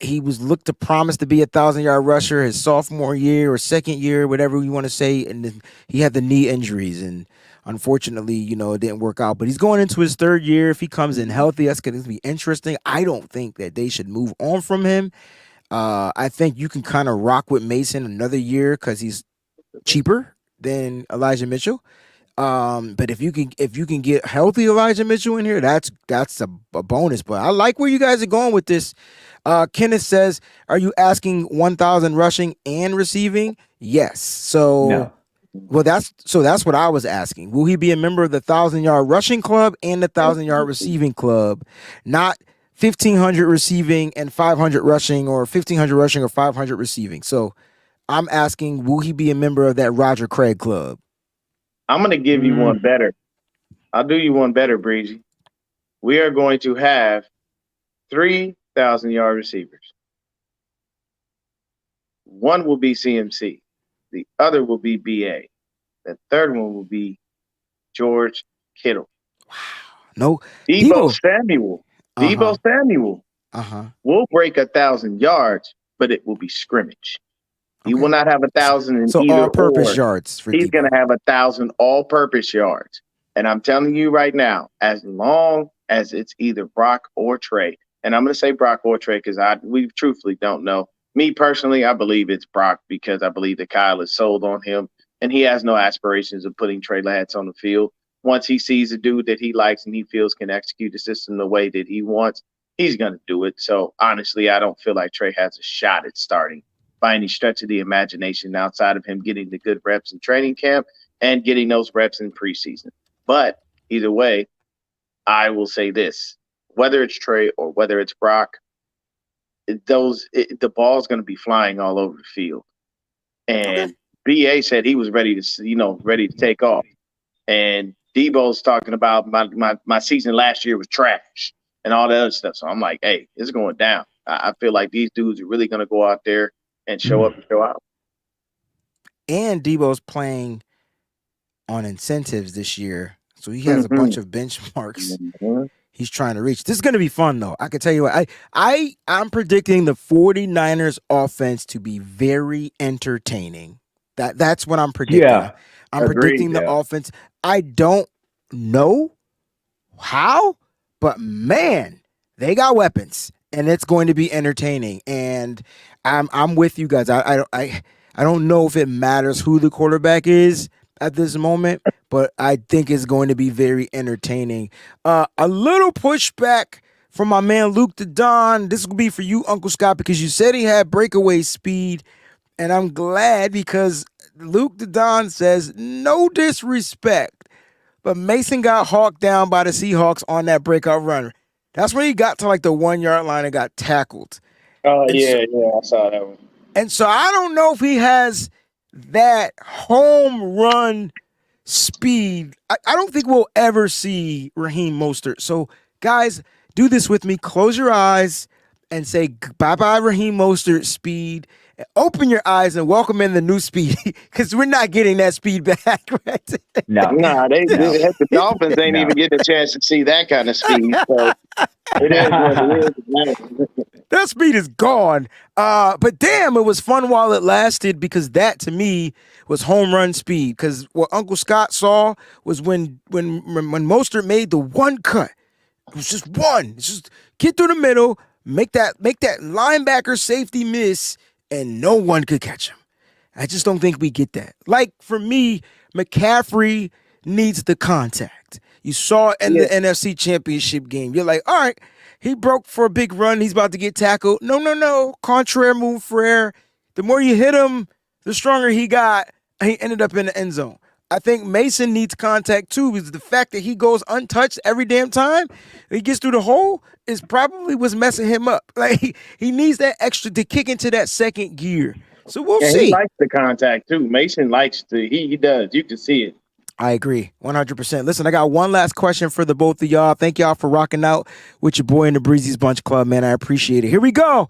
He was looked to promise to be 1,000-yard rusher his sophomore year or second year, whatever you want to say. And then he had the knee injuries, and unfortunately, it didn't work out. But he's going into his 3rd year. If he comes in healthy, that's going to be interesting. I don't think that they should move on from him. I think you can kind of rock with Mason another year because he's cheaper than Elijah Mitchell. But if you can get healthy Elijah Mitchell in here, that's a bonus. But I like where you guys are going with this. Kenneth says, "Are you asking 1,000 rushing and receiving?" Yes. So, No. well, that's what I was asking. Will he be a member of the 1,000-yard rushing club and the 1,000-yard receiving club, not 1,500 receiving and 500 rushing, or 1,500 rushing or 500 receiving? So, I'm asking, will he be a member of that Roger Craig club? I'm going to give you one better. I'll do you one better, Breezy. We are going to have 3,000-yard receivers. One will be CMC. The other will be BA. The third one will be George Kittle. No, Debo Samuel. Uh-huh. Debo Samuel will break 1,000 yards, but it will be scrimmage. He will not have 1,000 in either all-purpose or. yards for He's Debo. going to have 1,000 all-purpose yards. And I'm telling you right now, as long as it's either Brock or Trey, and I'm going to say Brock or Trey because we truthfully don't know. Me personally, I believe it's Brock because I believe that Kyle is sold on him, and he has no aspirations of putting Trey Lance on the field. Once he sees a dude that he likes and he feels can execute the system the way that he wants, he's going to do it. So honestly, I don't feel like Trey has a shot at starting by any stretch of the imagination outside of him getting the good reps in training camp and getting those reps in preseason. But either way, I will say this, whether it's Trey or whether it's Brock, the ball's going to be flying all over the field. And BA said he was ready to take off. And Debo's talking about my season last year was trash and all that other stuff. So I'm like, hey, it's going down. I feel like these dudes are really going to go out there and show up and show out. And Debo's playing on incentives this year. So he has a bunch of benchmarks he's trying to reach. This is going to be fun, though. I can tell you what, I'm predicting the 49ers offense to be very entertaining. That's what I'm predicting. Yeah. I'm predicting the offense. I don't know how, but man, they got weapons, and it's going to be entertaining. And I'm with you guys. I don't know if it matters who the quarterback is at this moment, but I think it's going to be very entertaining. A little pushback from my man Luke the Don. This will be for you, Uncle Scott, because you said he had breakaway speed, and I'm glad because Luke the Don says, no disrespect, but Mason got hawked down by the Seahawks on that breakout run. That's when he got to like the 1 yard line and got tackled. Oh, yeah, I saw that one. And so I don't know if he has that home run speed. I don't think we'll ever see Raheem Mostert. So, guys, do this with me. Close your eyes and say bye-bye Raheem Mostert speed. Open your eyes and welcome in the new speed because we're not getting that speed back. Right? The Dolphins ain't even getting a chance to see that kind of speed. So it is what it is. That speed is gone. But damn, it was fun while it lasted because that to me was home run speed. Because what Uncle Scott saw was when Mostert made the one cut. It was just one. It's just get through the middle, make that linebacker safety miss, and no one could catch him. I just don't think we get that. Like for me, McCaffrey needs the contact. You saw it in the NFC Championship game. You're like, all right, he broke for a big run. He's about to get tackled. No. Contraire move, Frere. The more you hit him, the stronger he got. He ended up in the end zone. I think Mason needs contact too, because the fact that he goes untouched every damn time he gets through the hole is probably what's messing him up. Like he needs that extra to kick into that second gear. So we'll see. He likes the contact too. Mason likes he does. You can see it. I agree 100%. Listen, I got one last question for the both of y'all. Thank y'all for rocking out with your boy in the Breezy's Bunch Club, man. I appreciate it. Here we go.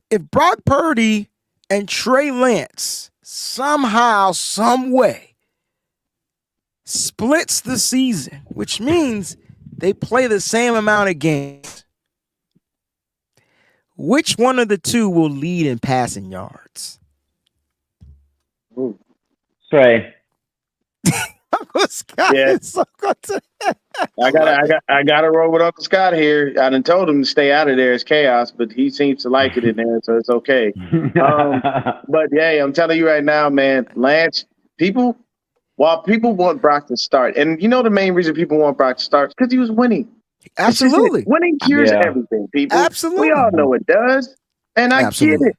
If Brock Purdy and Trey Lance somehow, some way splits the season, which means they play the same amount of games, which one of the two will lead in passing yards? Trey. Scott is so good to I gotta roll with Uncle Scott here. I done told him to stay out of there. It's chaos, but he seems to like it in there, so it's okay. But yeah, I'm telling you right now, man, Lance, while people want Brock to start, and you know the main reason people want Brock to start is because he was winning. Absolutely. Winning cures everything, people. Absolutely. We all know it does. And I Absolutely. get it.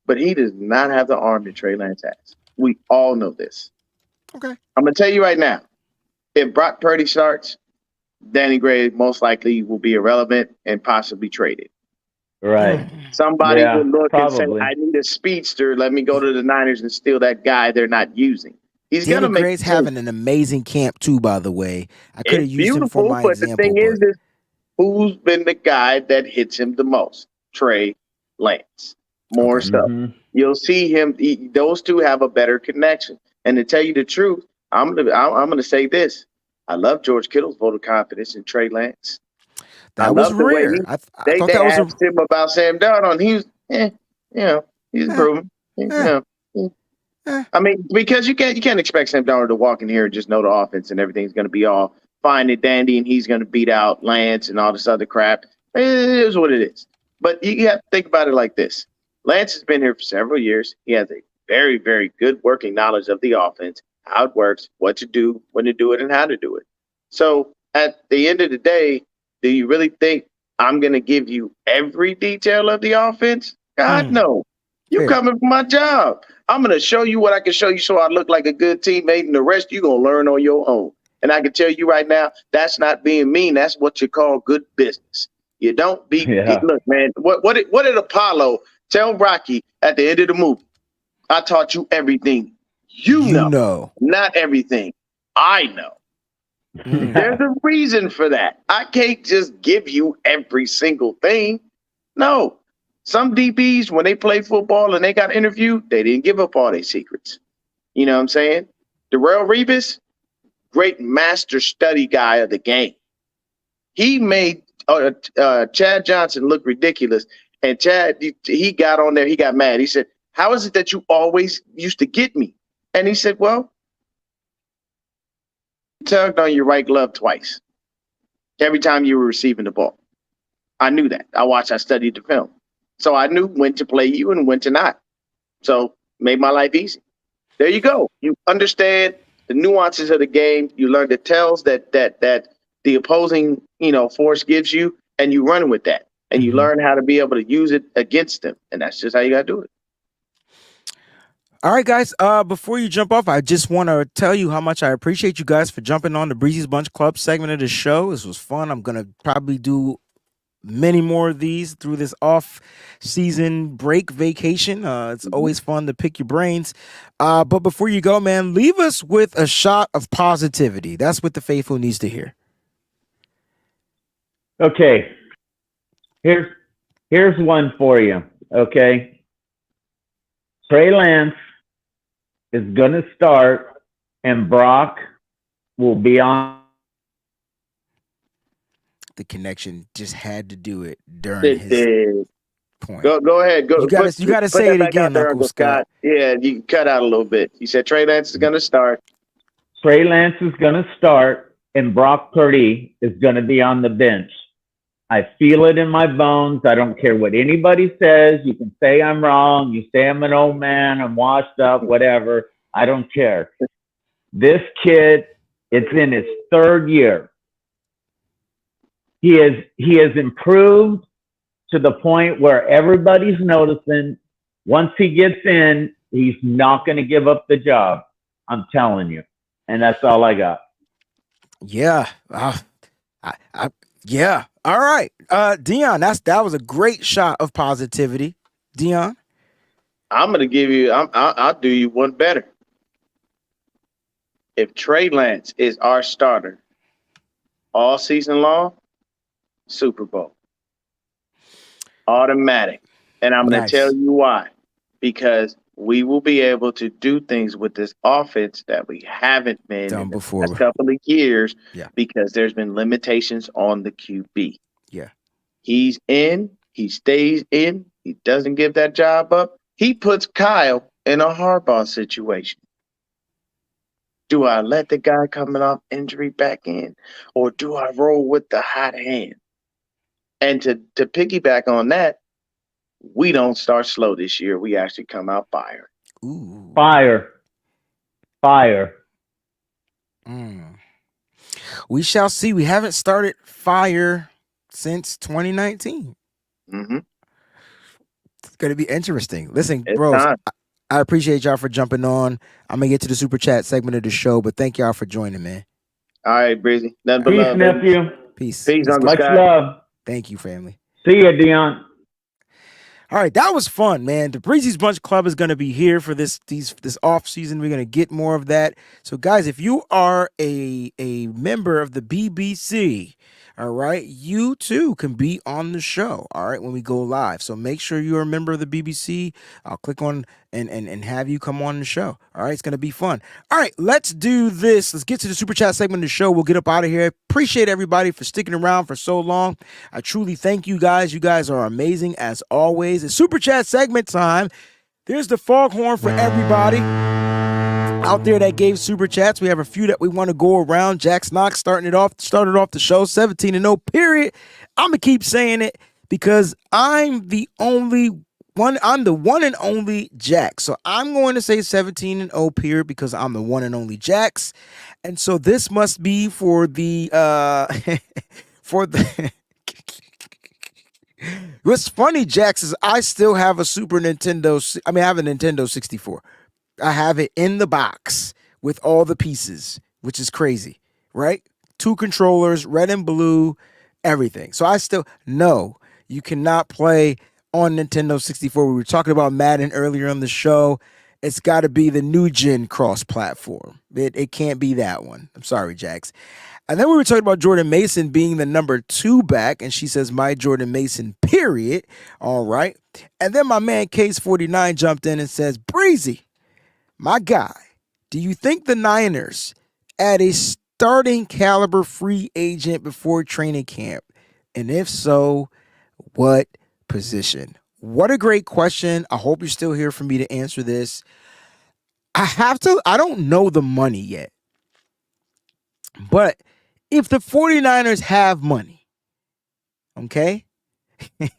But he does not have the arm that Trey Lance has. We all know this. Okay. I'm going to tell you right now, if Brock Purdy starts, Danny Gray most likely will be irrelevant and possibly traded. Right. Somebody will look probably. and say, I need a speedster. Let me go to the Niners and steal that guy they're not using. He's going to make Gray's having an amazing camp too, by the way. I could have used him for my example. But the thing is who's been the guy that hits him the most? Trey Lance. More stuff. You'll see him. Those two have a better connection. And to tell you the truth, I'm gonna say this. I love George Kittle's vote of confidence in Trey Lance. That was rare. They asked him about Sam Darnold. He was, he's improving. I mean, because you can't expect Sam Darnold to walk in here and just know the offense and everything's going to be all fine and dandy and he's going to beat out Lance and all this other crap. It is what it is. But you have to think about it like this. Lance has been here for several years. He has a very, very good working knowledge of the offense, how it works, what to do, when to do it, and how to do it. So at the end of the day, do you really think I'm going to give you every detail of the offense? God, no. You coming for my job. I'm going to show you what I can show you so I look like a good teammate, and the rest you're going to learn on your own. And I can tell you right now, that's not being mean. That's what you call good business. You don't be, look, man, what did Apollo tell Rocky at the end of the movie? I taught you everything. You know. Not everything. I know. There's a reason for that. I can't just give you every single thing. No. Some DBs, when they play football and they got interviewed, they didn't give up all their secrets. You know what I'm saying? Darrelle Revis, great master study guy of the game. He made Chad Johnson look ridiculous. And Chad, he got on there. He got mad. He said, how is it that you always used to get me? And he said, well, tugged on your right glove twice every time you were receiving the ball. I knew that. I studied the film. So I knew when to play you and when to not. So made my life easy. There you go. You understand the nuances of the game. You learn the tells that the opposing, force gives you, and you run with that. And you learn how to be able to use it against them. And that's just how you got to do it. All right, guys. Before you jump off, I just want to tell you how much I appreciate you guys for jumping on the Breezy's Bunch Club segment of the show. This was fun. I'm going to probably do many more of these through this off-season break vacation. It's always fun to pick your brains. But before you go, man, leave us with a shot of positivity. That's what the faithful needs to hear. Okay. Here's one for you. Okay. Trey Lance is going to start, and Brock will be on. The connection just had to do it during his point. Go ahead. Go. You got to say it again, Uncle Scott. Yeah, you cut out a little bit. You said Trey Lance is going to start. Trey Lance is going to start, and Brock Purdy is going to be on the bench. I feel it in my bones. I don't care what anybody says. You can say I'm wrong. You say I'm an old man. I'm washed up, whatever. I don't care. This kid, it's in his third year. He has improved to the point where everybody's noticing. Once he gets in, he's not going to give up the job. I'm telling you. And that's all I got. Yeah. Yeah. All right. Dion, that was a great shot of positivity. Dion? I'm going to give you, I'll do you one better. If Trey Lance is our starter all season long, Super Bowl. Automatic. And I'm going to tell you why. Because we will be able to do things with this offense that we haven't been done before a couple of years because there's been limitations on the QB. Yeah. He's in. He stays in. He doesn't give that job up. He puts Kyle in a Harbaugh situation. Do I let the guy coming off injury back in, or do I roll with the hot hand? And to piggyback on that, we don't start slow this year. We actually come out fire. Ooh. Fire. We shall see. We haven't started fire since 2019. It's going to be interesting. Listen, bros, I appreciate y'all for jumping on. I'm going to get to the super chat segment of the show, but thank y'all for joining, man. All right, Breezy. Nothing but Peace, love, nephew. Peace. Much love. Thank you, family. See ya, Dion. All right, that was fun, man. The Breezy's Bunch Club is going to be here for this off season. We're going to get more of that. So, guys, if you are a member of the BBC, all right, you too can be on the show, all right, when we go live. So make sure you're a member of the BBC. I'll click on and have you come on the show. All right, it's going to be fun. All right, let's do this. Let's get to the super chat segment of the show. We'll get up out of here. Appreciate everybody for sticking around for so long. I truly thank you guys. You guys are amazing as always. It's super chat segment time. There's the foghorn for everybody out there that gave super chats. We have a few that we want to go around. Jack Knox started off the show 17-0, period. I'm going to keep saying it because I'm the one and only Jack. So I'm going to say 17-0, period, because I'm the one and only Jax. And so this must be for the What's funny, Jax, is I still have a Super Nintendo. I mean, I have a Nintendo 64. I have it in the box with all the pieces, which is crazy, right? 2 controllers, red and blue, everything. So I still no, you cannot play on Nintendo 64. We were talking about Madden earlier on the show. It's got to be the new gen cross platform. It can't be that one. I'm sorry, Jax. And then we were talking about Jordan Mason being the number 2 back, and she says, my Jordan Mason, period. All right. And then my man Case 49 jumped in and says, Breezy, my guy, do you think the Niners add a starting caliber free agent before training camp? And if so, what position? What a great question. I hope you're still here for me to answer this. I don't know the money yet, but if the 49ers have money, okay,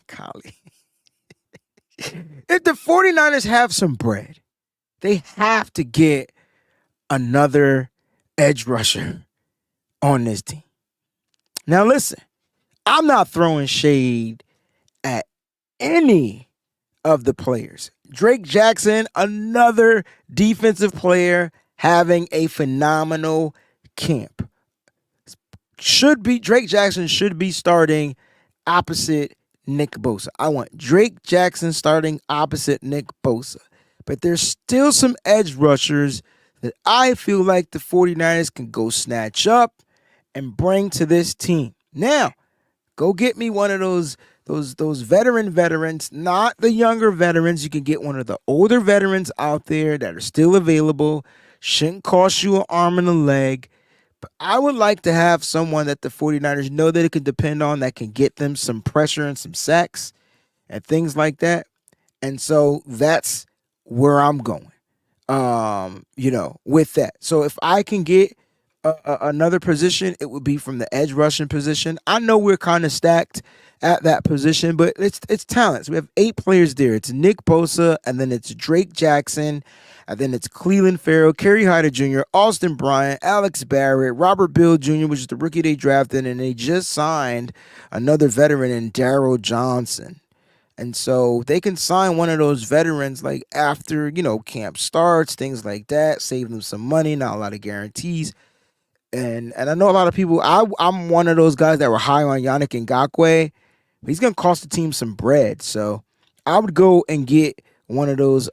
Collie, if the 49ers have some bread, they have to get another edge rusher on this team. Now, listen, I'm not throwing shade at any of the players. Drake Jackson, another defensive player having a phenomenal camp. Drake Jackson should be starting opposite Nick Bosa. I want Drake Jackson starting opposite Nick Bosa. But there's still some edge rushers that I feel like the 49ers can go snatch up and bring to this team. Now, go get me one of those veterans, not the younger veterans. You can get one of the older veterans out there that are still available. Shouldn't cost you an arm and a leg. But I would like to have someone that the 49ers know that it can depend on, that can get them some pressure and some sacks and things like that. And so that's where I'm going, with that. So if I can get another position, it would be from the edge rushing position. I know we're kind of stacked at that position, but it's talents. We have 8 players there. It's Nick Bosa, and then it's Drake Jackson, and then it's Cleveland Farrell, Kerry Hyder Jr., Austin Bryant, Alex Barrett, Robert Bill Jr., which is the rookie they drafted, and they just signed another veteran in Darryl Johnson. And so they can sign one of those veterans like after, camp starts, things like that, save them some money, not a lot of guarantees. And I know a lot of people, I'm one of those guys that were high on Yannick Ngakoue. He's going to cost the team some bread. So I would go and get one of those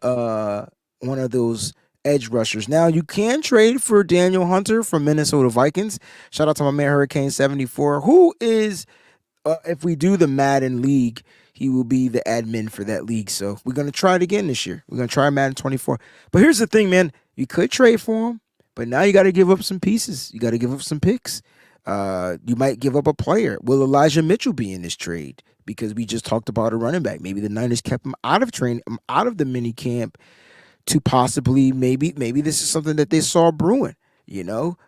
edge rushers. Now, you can trade for Daniel Hunter from Minnesota Vikings. Shout out to my man Hurricane 74, who is, if we do the Madden League, he will be the admin for that league. So we're going to try it again this year. We're going to try Madden 24. But here's the thing, man. You could trade for him, but now you got to give up some pieces. You got to give up some picks. You might give up a player. Will Elijah Mitchell be in this trade? Because we just talked about a running back. Maybe the Niners kept him out of out of the mini camp to possibly maybe this is something that they saw brewing.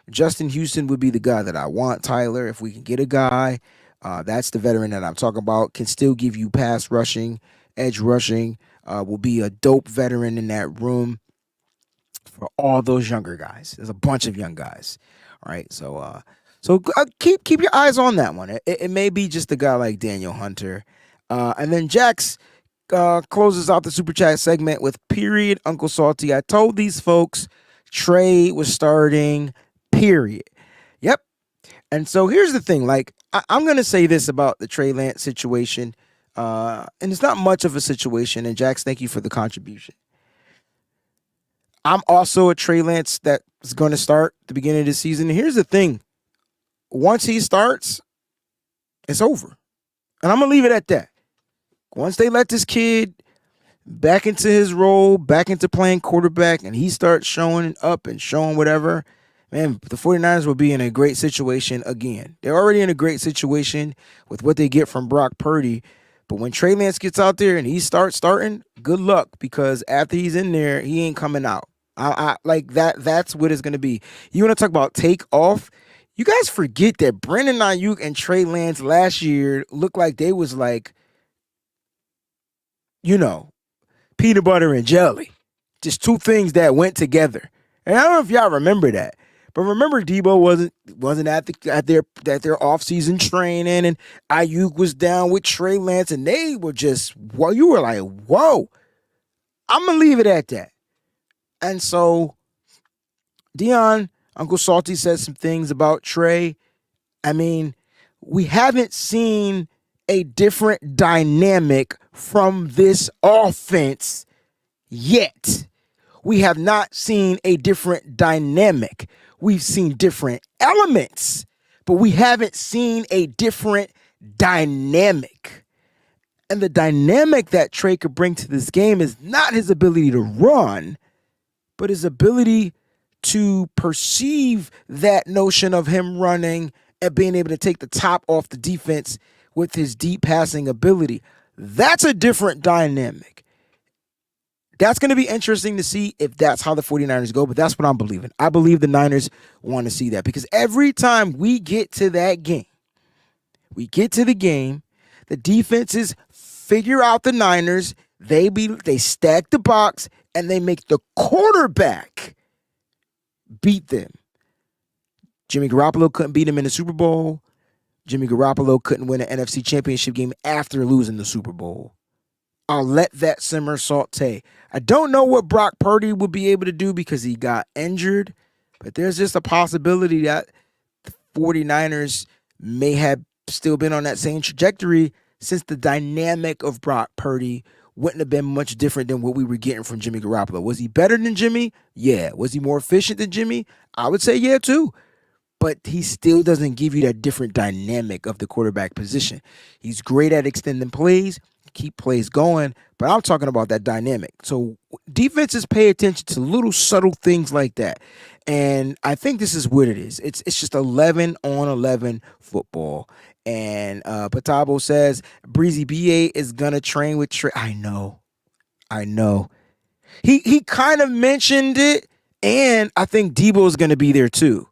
Justin Houston would be the guy that I want, Tyler. If we can get a guy, that's the veteran that I'm talking about. Can still give you pass rushing, edge rushing. Will be a dope veteran in that room for all those younger guys. There's a bunch of young guys. All right, so keep your eyes on that one. It may be just a guy like Daniel Hunter, and then Jax closes out the super chat segment with period. Uncle Salty, I told these folks Trey was starting. Period. Yep. And so here's the thing. Like I'm gonna say this about the Trey Lance situation, and it's not much of a situation. And Jax, thank you for the contribution. I'm also a Trey Lance that is going to start at the beginning of the season. And here's the thing. Once he starts, it's over. And I'm going to leave it at that. Once they let this kid back into his role, back into playing quarterback, and he starts showing up and showing whatever, man, the 49ers will be in a great situation again. They're already in a great situation with what they get from Brock Purdy. But when Trey Lance gets out there and he starts starting, good luck, because after he's in there, he ain't coming out. I like that. That's what it's going to be. You want to talk about take off? You guys forget that Brandon Ayuk and Trey Lance last year looked like they was like, peanut butter and jelly. Just two things that went together. And I don't know if y'all remember that. But remember, Debo wasn't at their offseason training, and Ayuk was down with Trey Lance, and they were just, well, you were like, whoa. I'm gonna leave it at that. And so Dion, Uncle Salty said some things about Trey. I mean, we haven't seen a different dynamic from this offense yet. We have not seen a different dynamic. We've seen different elements, but we haven't seen a different dynamic. And the dynamic that Trey could bring to this game is not his ability to run, but his ability to perceive that notion of him running and being able to take the top off the defense with his deep passing ability. That's a different dynamic. That's going to be interesting to see if that's how the 49ers go, but that's what I'm believing. I believe the Niners want to see that because every time we get to that game, the defenses figure out the Niners, they stack the box, and they make the quarterback beat them. Jimmy Garoppolo couldn't beat him in the Super Bowl. Jimmy Garoppolo couldn't win an NFC Championship game after losing the Super Bowl. I'll let that simmer saute. I don't know what Brock Purdy will be able to do because he got injured, but there's just a possibility that the 49ers may have still been on that same trajectory since the dynamic of Brock Purdy wouldn't have been much different than what we were getting from Jimmy Garoppolo. Was he better than Jimmy? Yeah. Was he more efficient than Jimmy? I would say yeah too. But he still doesn't give you that different dynamic of the quarterback position. He's great at extending plays, keep plays going, but I'm talking about that dynamic. So defenses pay attention to little subtle things like that. And I think this is what it is. It's just 11 on 11 football. And Patabo says Breezy BA is going to train with Trey. I know. He kind of mentioned it, and I think Debo is going to be there too.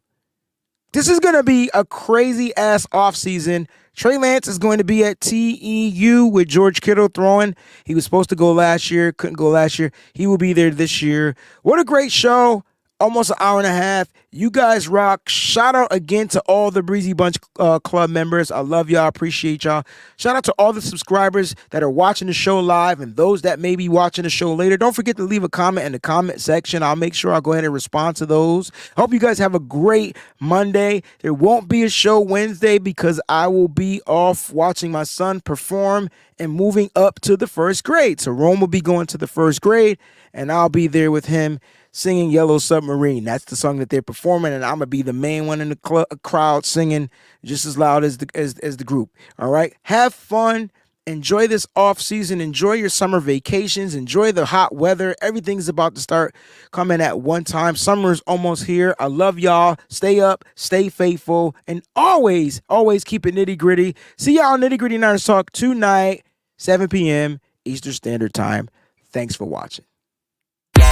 This is going to be a crazy-ass offseason. Trey Lance is going to be at TEU with George Kittle throwing. He was supposed to go last year, couldn't go last year. He will be there this year. What a great show. Almost an hour and a half. You guys rock. Shout out again to all the Breezy Bunch Club members. I love y'all. Appreciate y'all. Shout out to all the subscribers that are watching the show live and those that may be watching the show later. Don't forget to leave a comment in the comment section. I'll make sure I'll go ahead and respond to those. Hope you guys have a great Monday. There won't be a show Wednesday because I will be off watching my son perform and moving up to the first grade. So Rome will be going to the first grade, and I'll be there with him singing Yellow Submarine. That's the song that they're performing, and I'm going to be the main one in the crowd singing just as loud as the group. All right? Have fun. Enjoy this off season. Enjoy your summer vacations. Enjoy the hot weather. Everything's about to start coming at one time. Summer's almost here. I love y'all. Stay up, stay faithful, and always keep it nitty gritty. See y'all on Nitty Gritty Niners Talk tonight, 7 p.m. Eastern Standard Time. Thanks for watching.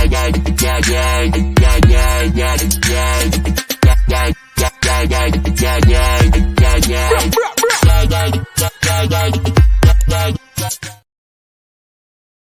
Yeah.